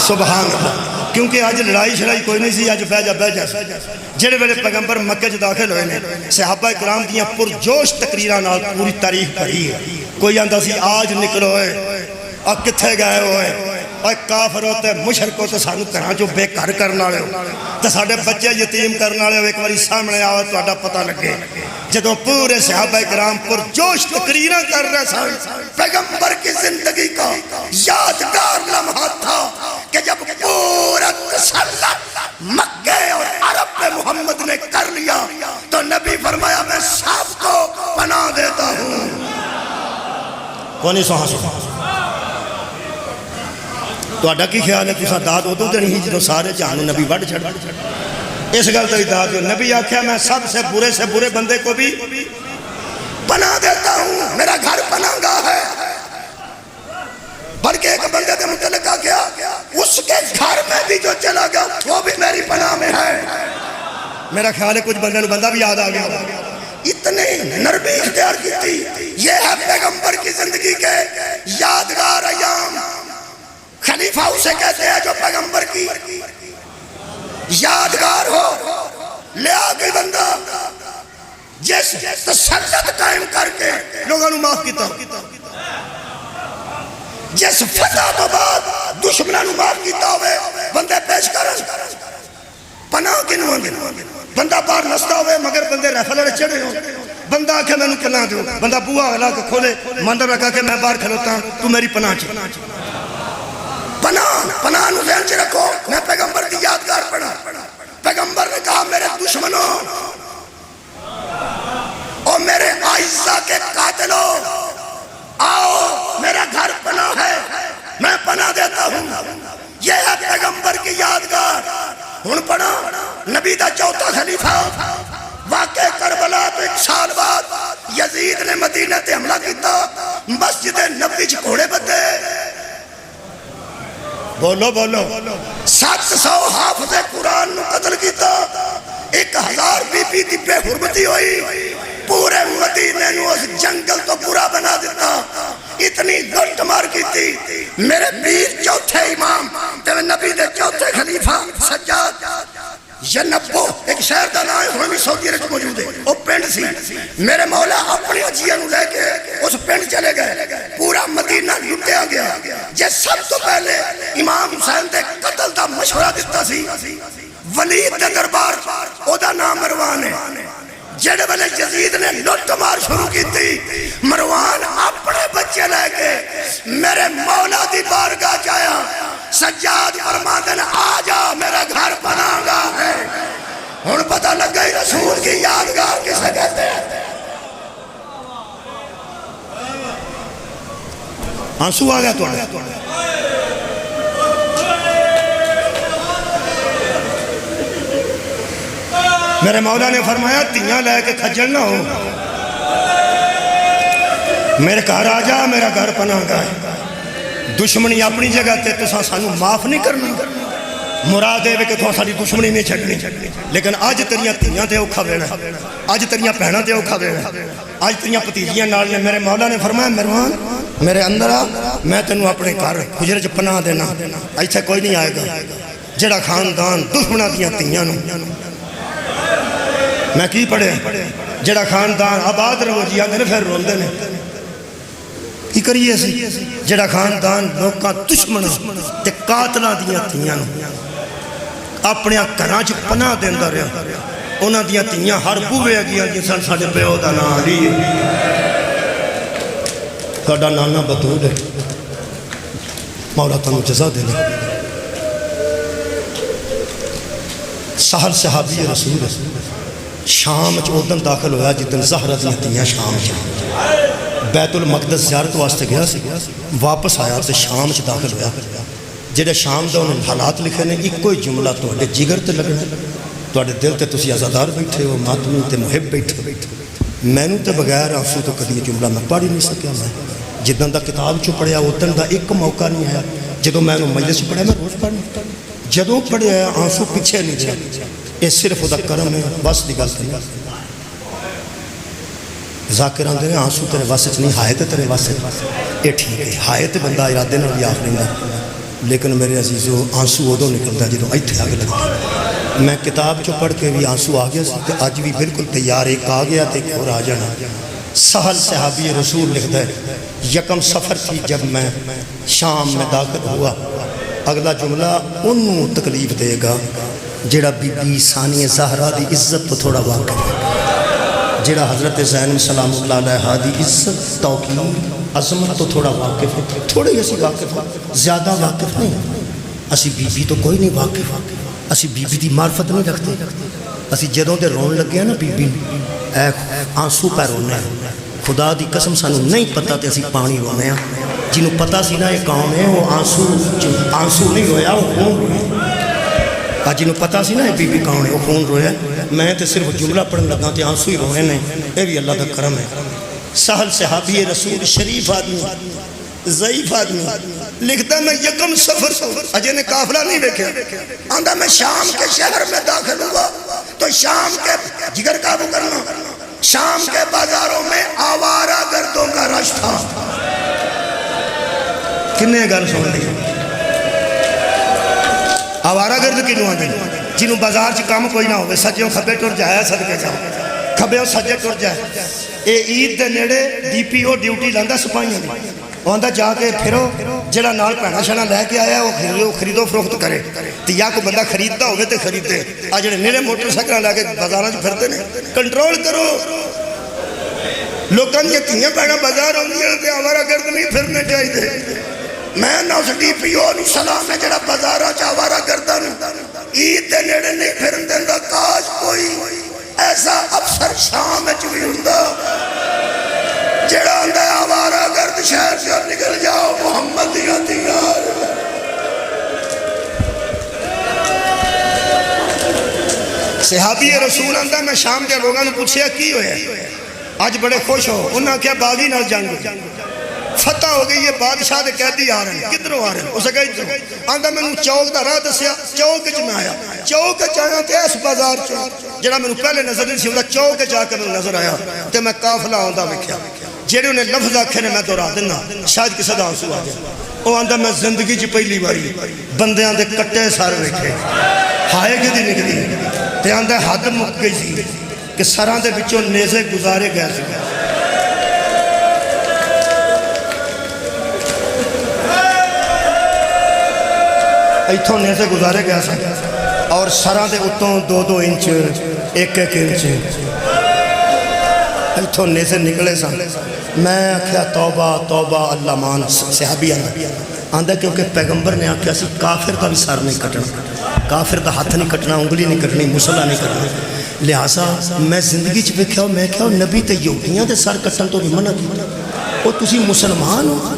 سبحان اللہ کیونکہ اج لڑائی شڑائی کوئی نہیں سی، اج بہ جا جڑے ویلے پیغمبر مکے چ داخل ہوئے نے صحابہ کرام دیاں پرجوش تقریراں نال پوری تاریخ پڑھی ہے۔ کوئی آندا سی آج نکلو اور کتھے گئے ہوئے اور کافر ہوتے مشرک ہوتے سانو گھراں چوں بے گھر کرن والے ہو تے ساڈے بچے یتیم کرن والے ہو، ایک واری سامنے آؤ تہاڈا پتہ لگے۔ جدوں پورے صحابہ کرام پرجوش تقریراں کر رہے سن، پیغمبر کی زندگی کا یادگار لمحہ تھا کہ جب پورا تسلط مکے اور عرب میں محمد نے کر لیا تو نبی فرمایا میں سب کو پناہ دیتا ہوں۔ کونی سوہا سوہا تو اڈا کی خیال ہے تسا داد ادو دینی ہی جدوں سارے جہان نبی وڈ چھڑ اس گل تے داد جو نبی آکھیا میں سب سے برے بندے کو بھی پناہ دیتا ہوں، میرا گھر پناہ گاہ ہے۔ بلکہ ایک بندے کے متعلق کیا اس کے گھر میں بھی جو چلا گیا وہ بھی میری پناہ میں ہے۔ میرا خیال ہے کچھ بندے بندہ بھی یاد آ گیا، اتنی نرمی اختیار کی تھی۔ یہ ہے پیغمبر کی زندگی کے یادگار ایام۔ خلیفہ اسے کہتے ہیں جو پیغمبر کی یادگار ہو۔ لیا کوئی بندہ جس تسلط قائم کر کے لوگوں نے معاف کیتا، جس فتح تو بعد دشمنوں نے معاف کیتا ہوئے، بندے پیش کرن پناہ کنوں بندہ باہر نستا ہوئے مگر بندے ریفل والے چڑھے ہو، بندہ آکھے میں نے پناہ دو، بندہ بوہا ہلا کے کھولے مندر رکھا کہ میں باہر کھلوتا ہوں تو میری پناہ چاہیے۔ پناہ نو ذہن چ رکھو۔ میں پیغمبر کی یادگار پڑھا، پیغمبر نے کہا میرے دشمنوں اور میرے اعزا کے قاتلوں آؤ میرا گھر پناہ ہے، میں پناہ دیتا ہوں۔ یہ ہے پیغمبر کی یادگار۔ ہن پڑھا نبی دا چوتھا خلیفہ واقع کربلا تو 1 سال بعد یزید نے مدینہ تے حملہ کیتا، مسجد نبوی چ گھوڑے بدے، بولو 700 حافظ قرآن نو قتل کیتا، 1000 بی بی دی بے حرمتی ہوئی، پورے مدینے نو اس جنگل تو برا بنا دیتا، اتنی لٹ مار کی تھی۔ میرے پیر چوتھے امام تے نبی دے چوتھے خلیفہ سجاد ینبو ایک شہر دا نام ہے، ہن بھی سعودی عرب موجود ہے، وہ پنڈ سی۔ میرے مولا اپنی اجیاں نو لے کے اس پنڈ چلے گئے، پورا مدینہ لٹیا گیا۔ جے سب تو پہلے امام حسین دے قتل دا مشورہ دیتا سی ولید دے دربار، او دا نام مروان ہے۔ جڑے والے یزید نے لٹ مار شروع کی تھی، مروان اپنے بچے لے کے میرے مولا دی بارگاہ جایا، سجاد فرماتے ہیں آ جا میرا گھر پناہ گاہ ہے۔ ہن پتہ لگ گئی رسول کی یادگار کسے کہتے ہیں۔ آنسو آ گیا تو میرے مولا نے فرمایا تیاں لے کے کھجل نہ ہو، میرے گھر آ جا میرا گھر پناہ گاہ ہے۔ دشمنی اپنی جگہ تے تو سانو معاف نہیں کرنا، مراد ہے کہ تو ساری دشمنی نہیں چھڈنی، لیکن اج تیریاں تیاں تے اوکھا ویلا، اج تیریاں بہناں تے اوکھا ویلا، اج تیریاں بھتیجیاں نال نے۔ میرے مولا نے فرمایا مروان میرے اندر آ، میں تینوں اپنے گھر حجرے چ پناہ دینا، ایتھے کوئی نہیں آئے گا جڑا خاندان دشمناں دیاں تیاں نوں میں کی پڑھے جڑا خاندان آباد رہو جی آندے نے پھر روندے نے کی کریے سی، جڑا خاندان لوکاں دشمناں تے قاتلاں دیاں تیاں اپنے گھراں چ پناہ دیندا رہیا، انہاں دیاں تیاں ہر بوہے اگیاں جی سن ساڈے پیو دا نام علی ہے، ساڈا نانا بطول ہے، مولا تانوں جزا دے لے۔ سہل صحابی رسول شام چ ادن داخل ہویا جدن زہرہ دیاں تیاں شام چ بیت المقدس زیارت واسطے گیا سی، واپس آیا تے شام چ داخل ہویا۔ جڑے شام دا انہوں حالات لکھے نے ایک کوئی جملہ تواڈے جگر تے لگنا، تواڈے دل تے تسی عزادار بیٹھے ہو، ماتمی تے محب بیٹھے ہو۔ مینوں تے بغیر آنسو تو کدی جملہ میں پڑھ ہی نہیں سکیا۔ میں جدن دا کتاب چ پڑھیا ادن دا ایک موقع نہیں آیا جدوں میں مجلس پڑھیا، میں روز پڑھنا جدوں پڑھیا آنسو پیچھے نہیں گیا۔ یہ صرف دا کرم ہے، بس دی گل نہیں۔ ذاکر آندے نے آنسو تیرے واسطے نہیں، ہائے تے تیرے واسطے، یہ ٹھیک ہے، ہائے تے بندہ ارادے نال بھی آخ لینا، لیکن میرے عزیزو آنسو ادو نکلتا جدو اتنے اگ لگتی. میں کتاب چو پڑھ کے بھی آنسو آ گیا سی، اج بھی بالکل تیار، ایک آ گیا تو ایک اور آ جانا. سہل صحابی رسول لکھتا ہے یکم سفر تھی جب میں شام میں داخل ہوا. اگلا جملہ انہوں تکلیف دے گا جڑا بی بی ثانیہ زہرا دی عزت تو تھوڑا واقف ہے، جڑا حضرت زینب سلام اللہ علیہ دی عزت توقیر عظمت تو تھوڑا واقف ہے. تھوڑے ہی اسی واقف ہیں، زیادہ واقف نہیں. اسی بی بی تو کوئی نہیں واقف، اسی بی بی دی معرفت نہیں رکھتے. اسی جدوں دے رون لگے نا بی بی اے آنسو پہ رونے ہیں. خدا دی قسم سانو نہیں پتہ تے اسی پانی رونے ہیں. جنہوں پتہ سی نا یہ کام ہے وہ آنسو نہیں رویا، وہ خون رویا. جنہوں پتہ سی نا یہ بی بی کون ہے وہ خون رویا. میں تے صرف جملہ پڑھن لگا تے آنسو ہی رونے نے. یہ بھی اللہ کا کرم ہے. سہل صحابی رسول شریف آدمی ضعیف آدمی لکھتا میں یکم سفر اجے نے قافلہ نہیں دیکھا، آندہ میں شام کے شہر میں داخل ہوا تو شام کے جگر قابو کرنا، شام کے بازاروں میں آوارہ گردوں کا رش تھا. کنے گل سن لی آوارہ گرد کنوں آدھے جنہوں بازار چ کام کوئی نہ ہوئے، سجیوں کھبے ٹر جائے صدقے جاؤ، کھبے سجے ٹر جائے. اے عید دے نیڑے ڈی پی او ڈیوٹی لاندہ سپاہیاں دی، آندہ جا کے پھرو جڑا نال پہنا شنا لے کے آیا وہ خریدو فروخت کرے. تو یا کو بندہ خریدتا ہوئے تو خریدے. آج جڑے نیڑے موٹر سائیکل لے کے بازاراں چ پھرتے ہیں، کنٹرول کرو. لوکاں دی تھیاں پہنا بازار ہوندیاں تے آوارہ گرد نہیں پھرنے چاہیے. میں نہ اس ڈی پی او نوں سلام ہے جڑا بازاراں چ آوارہ گرداں عید دے نیڑے نہیں پھرن دیندا. کاش کوئی ایسا افسر شام وچ وی ہوندا جڑا آندا آوارہ گرد شہر سے نکل جاؤ محمد دیاں دیار. صحابی رسول آندا میں شام کے لوگوں نے پوچھیا کی ہویا آج بڑے خوش ہو. انہاں کیا باغی نال جنگ فتح ہو گئی ہے، بادشاہ دے قیدی آ رہے ہیں. کدھروں آ رہے ہیں؟ اسے کہیں آندا میں نے چوک دا راہ دسیا، چوک وچ میں آیا، چوک وچ آیا تے اس بازار چ جڑا میں پہلے نظر نہیں سی ہوندا چوک وچ آ کے میں نظر آیا تے میں قافلہ آندا ویکھیا. جڑے انہیں لفظ آکھے نے میں دہرا دینا شاید کسی دا آنسو آ جائے. وہ آندا میں زندگی چ پہلی باری بندیاں دے کٹے سر ویکھے. ہائے کدی نکلی تے آندا حد مک گئی سی کہ سراں دے وچوں نیزے گزارے گئے سی. ایتھوں نیزے گزارے گئے سن اور سراں دے اتوں 2-2 انچ 1-1 انچ ایتھوں نیزے نکلے سن. میں آکھیا توبہ توبہ اللہ مان. صحابی آندا کیونکہ پیغمبر نے آکھیا سی کافر کا بھی سر نہیں کٹنا، کافر کا ہاتھ نہیں کٹنا، انگلی نہیں کٹنی، مسلح نہیں کرنا. لہٰذا میں زندگی چ ویکھیا میں کہیا نبی تے یہودیاں دے سر کٹن تو نہیں منع کیتا. او تسی مسلمان ہو،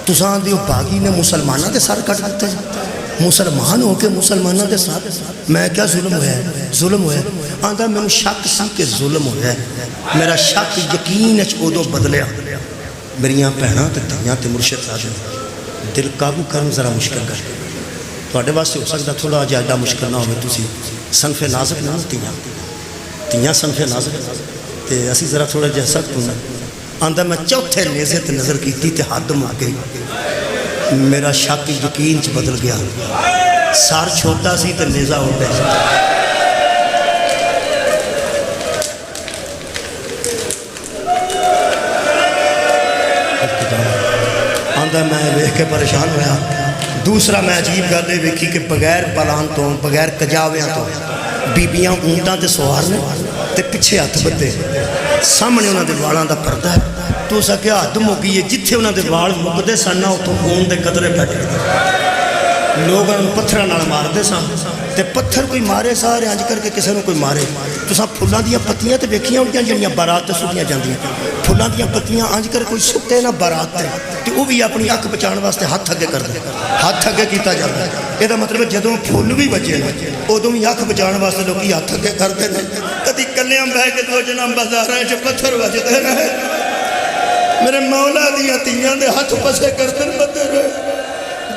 تساں دے باغی نے مسلماناں دے سر کٹ دتے، مسلمان ہو کے مسلمانوں کے ساتھ. میں کیا ظلم ہوا ہے؟ ظلم ہوا ہے. آندا میں شک سی کہ ظلم ہوا ہے. میرا شک یقین ادو بدلیا. میریاں بہناں تے دھیاں تے مرشد صاحب دل قابو کرنا ذرا مشکل کر کے تواڈے واسطے ہو سکتا تھوڑا جہا ایڈا مشکل نہ ہوئے. تسی صنف نازک نہ تیاں صنف نازک تے اسی ذرا تھوڑا جہا سخت ہونا. آندا میں چوتھے نیزے تے نظر کیتی تے حد مک گئی. میرا شک یقین چ بدل گیا. سر چھوٹا سی تے نیزہ اڑ گیا. آندا میں ویکھ کے پریشان ہویا. دوسرا میں عجیب گل یہ ویکھی کہ بغیر پلان تو بغیر کجاویاں تو بیبیاں اونٹاں تے سوار نے تے پیچھے ہاتھ بدھے، سامنے انہاں دے والاں دا پردہ ہے. تو اسا کیا حد مکی ہے جتھے انہاں دے وال مکدے سن نہ اتوں خون دے قطرے بیٹھے. لوگ پتھراں نال ماردے سن تے پتھر کوئی مارے سارے انج کر کے کسے نوں کوئی مارے. تساں پھلاں دیاں پتیاں تے ویکھیاں ہوندیاں جڑیاں بارات تے سٹیاں جاندیاں. پھلاں دیاں پتیاں انج کر کوئی سٹے نہ بارات تے وہ بھی اپنی اکھ بچاؤن واسطے ہاتھ اگے کردے، ہاتھ اگے کیتا جاندا. یہ مطلب جدوں پھل بھی بچے نا ادوں بھی اکھ بچاؤن واسطے لوگ ہاتھ اگے کردے نے. کدی کلیاں بہ کے سوچنا بازاراں چ پتھر وجدے رہے. میرے مولا دیاں تیاں دے ہاتھ پسے کردے بدے رہے.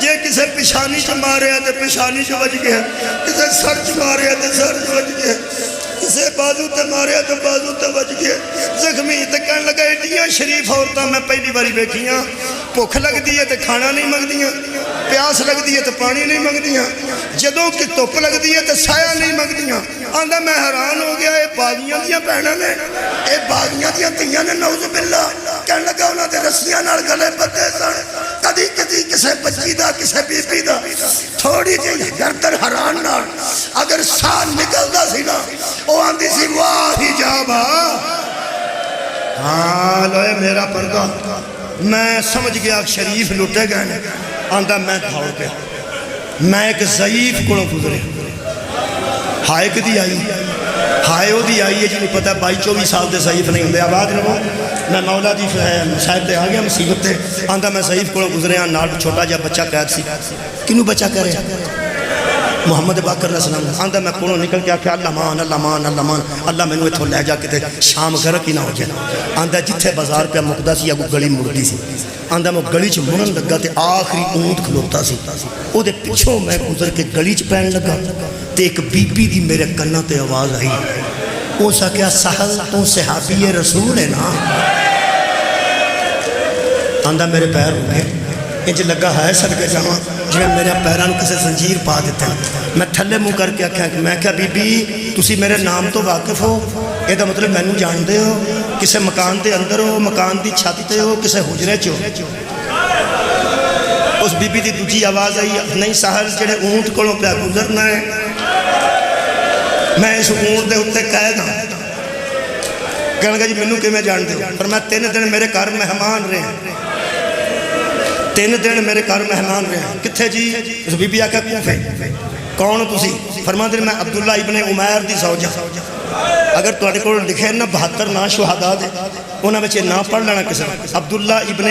جے کسے پیشانی چ ماریا تے پیشانی چ وج گیا، کسے سر چ ماریا تے سر چ وج گیا، کسے بازو تے ماریا تے بازو تے وج گیا. زخمی تے کہن لگا ایڈیاں شریف عورتاں میں پہلی باری ویکھیاں ਭੁੱਖ ਲੱਗਦੀ ਹੈ ਤੇ ਖਾਣਾ ਨਹੀਂ ਮੰਗਦੀਆਂ, ਪਿਆਸ ਲੱਗਦੀ ਹੈ ਤੇ ਪਾਣੀ ਨਹੀਂ ਮੰਗਦੀਆਂ, ਜਦੋਂ ਕਿ ਧੁੱਪ ਲੱਗਦੀ ਹੈ ਤੇ ਸਾਇਆ ਨਹੀਂ ਮੰਗਦੀਆਂ। ਆਂਦਾ ਮੈਂ ਹੈਰਾਨ ਹੋ ਗਿਆ, ਇਹ ਬਾਗੀਆਂ ਦੀਆਂ ਭੈਣਾਂ ਨੇ, ਇਹ ਬਾਗੀਆਂ ਦੀਆਂ ਧੀਆਂ ਨੇ, ਨਊਜ਼ ਬਿੱਲਾ। ਕਹਿਣ ਲੱਗਾ ਉਹਨਾਂ ਦੇ ਰੱਸੀਆਂ ਨਾਲ ਗਲੇ ਬੱਧੇ ਸਨ, ਕਦੀ ਕਦੀ ਕਿਸੇ ਬੱਚੀ ਦਾ, ਕਿਸੇ ਬੀਬੀ ਦਾ ਥੋੜੀ ਜਿਹੀ ਗਰਦਨ ਹੈਰਾਨ ਨਾਲ ਅਗਰ ਸਾਹ ਨਿਕਲਦਾ ਸੀ ਨਾ, ਉਹ ਆਂਦੀ ਸੀ ਵਾਹ ਹੀ ਜਾਵਾ। ਹਾਂ ਲੋਏ ਮੇਰਾ ਪਰਦਾ, ਮੈਂ ਸਮਝ ਗਿਆ ਸ਼ਰੀف ਲੁੱਟੇ ਗਏ ਨੇ। ਆਂਦਾ ਮੈਂ ਦੌੜ ਪਿਆ, ਮੈਂ ਇੱਕ ਜ਼ਈਫ ਕੋਲੋਂ ਗੁਜ਼ਰਿਆ। ਹਾਏ ਕਦੀ ਆਈ, ਹਾਏ ਉਹਦੀ ਆਈ ਹੈ ਜਿਹਨੂੰ ਪਤਾ 22-24 ਸਾਲ ਦੇ ਜ਼ਈਫ ਨਹੀਂ ਹੁੰਦੇ। ਆਵਾਜ਼ ਲਵੋ, ਮੈਂ ਮੌਲਾ ਦੀ ਸਾਈਡ ਤੇ ਆ ਗਿਆ ਮੁਸੀਬਤ ਤੇ। ਆਂਦਾ ਮੈਂ ਜ਼ਈਫ ਕੋਲੋਂ ਗੁਜ਼ਰਿਆ, ਨਾਲ ਛੋਟਾ ਜਿਹਾ ਬੱਚਾ ਕੈਦ ਸੀ। ਕਿਹਨੂੰ ਬੱਚਾ ਕਹਿ ਰਿਹਾ? ਮੁਹੰਮਦ ਬਾਕਰ ਅਲੈਹਿਸਲਾਮ। ਆਂਦਾ ਮੈਂ ਕੋਲੋਂ ਨਿਕਲ ਕੇ ਆਖਿਆ ਅੱਲਾ ਮਾਨ ਅੱਲਾ ਮਾਨ ਅੱਲਾ ਮਾਨ, ਅੱਲਾ ਮੈਨੂੰ ਇੱਥੋਂ ਲੈ ਜਾ ਕਿਤੇ ਸ਼ਾਮ ਗਰਕ ਹੀ ਨਾ ਹੋ ਜਾਏ। ਆਂਦਾ ਜਿੱਥੇ ਬਾਜ਼ਾਰ ਪਿਆ ਮੁੱਕਦਾ ਸੀ ਅੱਗੋਂ ਗਲੀ ਮੁੜਦੀ ਸੀ। ਆਂਦਾ ਮੈਂ ਗਲੀ 'ਚ ਮੁੜਨ ਲੱਗਾ ਤੇ ਆਖਰੀ ਊਂਟ ਖਲੋਤਾ ਸੀ, ਉਹਦੇ ਪਿੱਛੋਂ ਮੈਂ ਗੁਜ਼ਰ ਕੇ ਗਲੀ 'ਚ ਪੈਣ ਲੱਗਾ ਤੇ ਇੱਕ ਬੀਬੀ ਦੀ ਮੇਰੇ ਕੰਨਾਂ ਤੇ ਆਵਾਜ਼ ਆਈ। ਉਸ ਆਖਿਆ ਸਾਹਲ ਤੂੰ ਸਹਾਬੀ ਰਸੂਲ ਹੈ ਨਾ? ਆਂਦਾ ਮੇਰੇ ਪੈਰ ਹੋ ਗਏ, ਇੰਜ ਲੱਗਾ ਹੈ ਸਦਕੇ ਜਾਵਾਂ ਜਿਵੇਂ ਮੇਰੇ ਪੈਰਾਂ ਨੂੰ ਕਿਸੇ ਜ਼ੰਜੀਰ ਪਾ ਦਿੱਤਾ। ਮੈਂ ਥੱਲੇ ਮੂੰਹ ਕਰਕੇ ਆਖਿਆ, ਮੈਂ ਕਿਹਾ ਬੀਬੀ ਤੁਸੀਂ ਮੇਰੇ ਨਾਮ ਤੋਂ ਵਾਕਿਫ ਹੋ? ਇਹਦਾ ਮਤਲਬ ਮੈਨੂੰ ਜਾਣਦੇ ਹੋ? ਕਿਸੇ ਮਕਾਨ ਦੇ ਅੰਦਰ ਹੋ, ਮਕਾਨ ਦੀ ਛੱਤ ਤੇ ਹੋ, ਕਿਸੇ ਹੁਜਰੇ 'ਚ ਹੋ? ਉਸ ਬੀਬੀ ਦੀ ਦੂਜੀ ਆਵਾਜ਼ ਆਈ, ਨਹੀਂ ਸਾਹਲ ਜਿਹੜੇ ਊਂਟ ਕੋਲੋਂ ਪਿਆ ਗੁਜ਼ਰਨਾ ਹੈ, ਮੈਂ ਇਸ ਊਂਟ ਦੇ ਉੱਤੇ ਕੈਦ ਹਾਂ। ਕਹਿਣ ਲੱਗਾ ਜੀ ਮੈਨੂੰ ਕਿਵੇਂ ਜਾਣਦੇ ਹੋ? ਪਰ ਮੈਂ 3 ਦਿਨ ਮੇਰੇ ਘਰ ਮਹਿਮਾਨ ਰਹੇ, 3 ਦਿਨ ਮੇਰੇ ਘਰ ਮਹਿਮਾਨ ਰਹੇ। ਕਿੱਥੇ ਜੀ? ਉਸ ਬੀਬੀ ਆਖਿਆ ਕੂਫੇ। ਕੌਣ ਹੋ ਤੁਸੀਂ? ਫਰਮਾਉਂਦੇ ਨੇ ਮੈਂ ਅਬਦੁੱਲਾ ਇਬਨ ਉਮੈਰ ਦੀ ਜ਼ੌਜਾ। ਅਗਰ ਤੁਹਾਡੇ ਕੋਲ ਲਿਖੇ ਨਾ 72 ਨਾਂ ਸ਼ੁਹਦਾ ਦੇ, ਉਹਨਾਂ ਵਿੱਚ ਇਹ ਨਾਂ ਪੜ੍ਹ ਲੈਣਾ ਕਿਸੇ ਨੇ। ਅਬਦੁੱਲਾ ਇਬਨ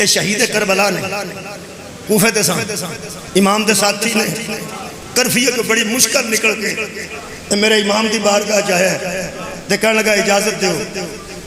ਇਹ ਸ਼ਹੀਦ ਕਰਬਲਾ ਨੇ, ਕੂਫੇ ਦੇ ਸਨ, ਇਮਾਮ ਦੇ ਸਾਥੀ ਨੇ। ਕਰਫੀਏ ਤੋਂ ਬੜੀ ਮੁਸ਼ਕਲ ਨਿਕਲ ਕੇ ਮੇਰੇ ਇਮਾਮ ਦੀ ਬਾਰਗਾਹ 'ਚ ਆਇਆ ਤੇ ਕਹਿਣ ਲੱਗਾ ਇਜਾਜ਼ਤ ਦਿਓ।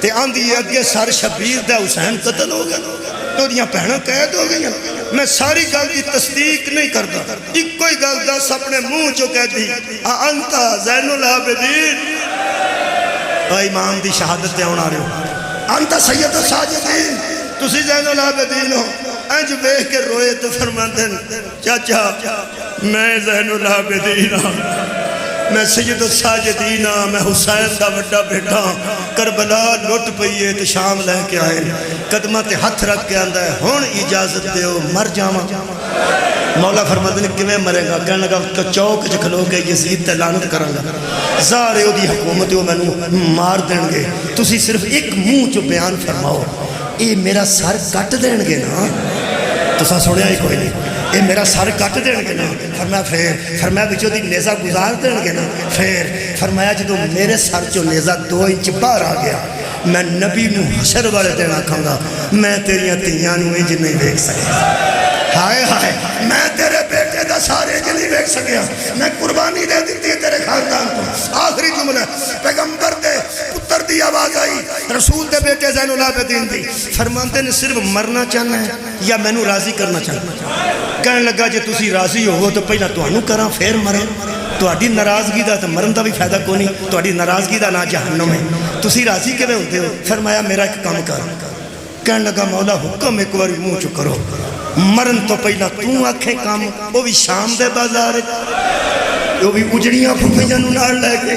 تے آندھی اگے سر شبیر دا حسین قتل ہو گیا تو دیاں پہناں قید ہو گئی. میں ساری گل کی تصدیق نہیں کرتا, ایک کوئی گل دس اپنے منہ چو کہہ دی انتا زین العابدین, امام دی شہادت تے آنا رہے ہو, انتا سید الساجدین, تسی زین العابدین ہو. انج بیخ کے روئے تو فرماندن چاچا میں زین العابدین ہوں, میں سید الساجدین ہوں, میں حسین دا بڑا بیٹا ہوں. کربلا لٹ پئیے تو شام لے کے آئے, قدمہ تے ہتھ رکھ کے آندہ ہے ہون اجازت دے ہو مر جاواں. مولا فرماتے ہیں کیویں مرے گا؟ کہنے لگا چوک چ کھلو کے یزید تے لعنت کراں گا, ظاہر ہے دی حکومت وہ مینوں مار دین گے. تسی صرف ایک منہ چ بیان فرماؤ اے میرا سر کٹ دین گے نا, تساں سنیا ہی کوئی نہیں, اے میرا سر کٹ دین گے نا. فرمایا پھر, فرمایا بچوں دی نیزہ گزار دین گے نا. پھر فرمایا جدو میرے سر چو نیزہ 2 انچ باہر آ گیا, میں نبی نو حشر والے دن آکھاں گا میں تیریاں تیاں نو انج نہیں دیکھ سکیا, ہائے ہائے میں تیرے بیٹے دا سارے انج نہیں دیکھ سکیا, میں قربانی دے دیتی ہے تیرے خاندان کو. آخری جملہ پیغمبر دے پتر دی آواز آئی, رسول دے بیٹے زین العابدین دی, فرماندے نے صرف مرنا چاہنا ہے یا میں نو راضی کرنا چاہنا؟ کہنے لگا جے تسی راضی ہو تو پہلا تانوں کراں پھر مرے, تہاڈی ناراضگی دا تے مرن دا بھی فائدہ کوئی نہیں, تہاڈی ناراضگی دا نا جہنم ہے, تسی راضی کیویں ہوندے ہو؟ فرمایا میرا ایک کام کر. کہنے لگا مولا حکم ایک بار منہ چ کرو, مرن تو پہلا تو آکھیں کام, وہ بھی شام دے بازار, وہ بھی اجڑیاں پھپھیاں نوں نال لے کے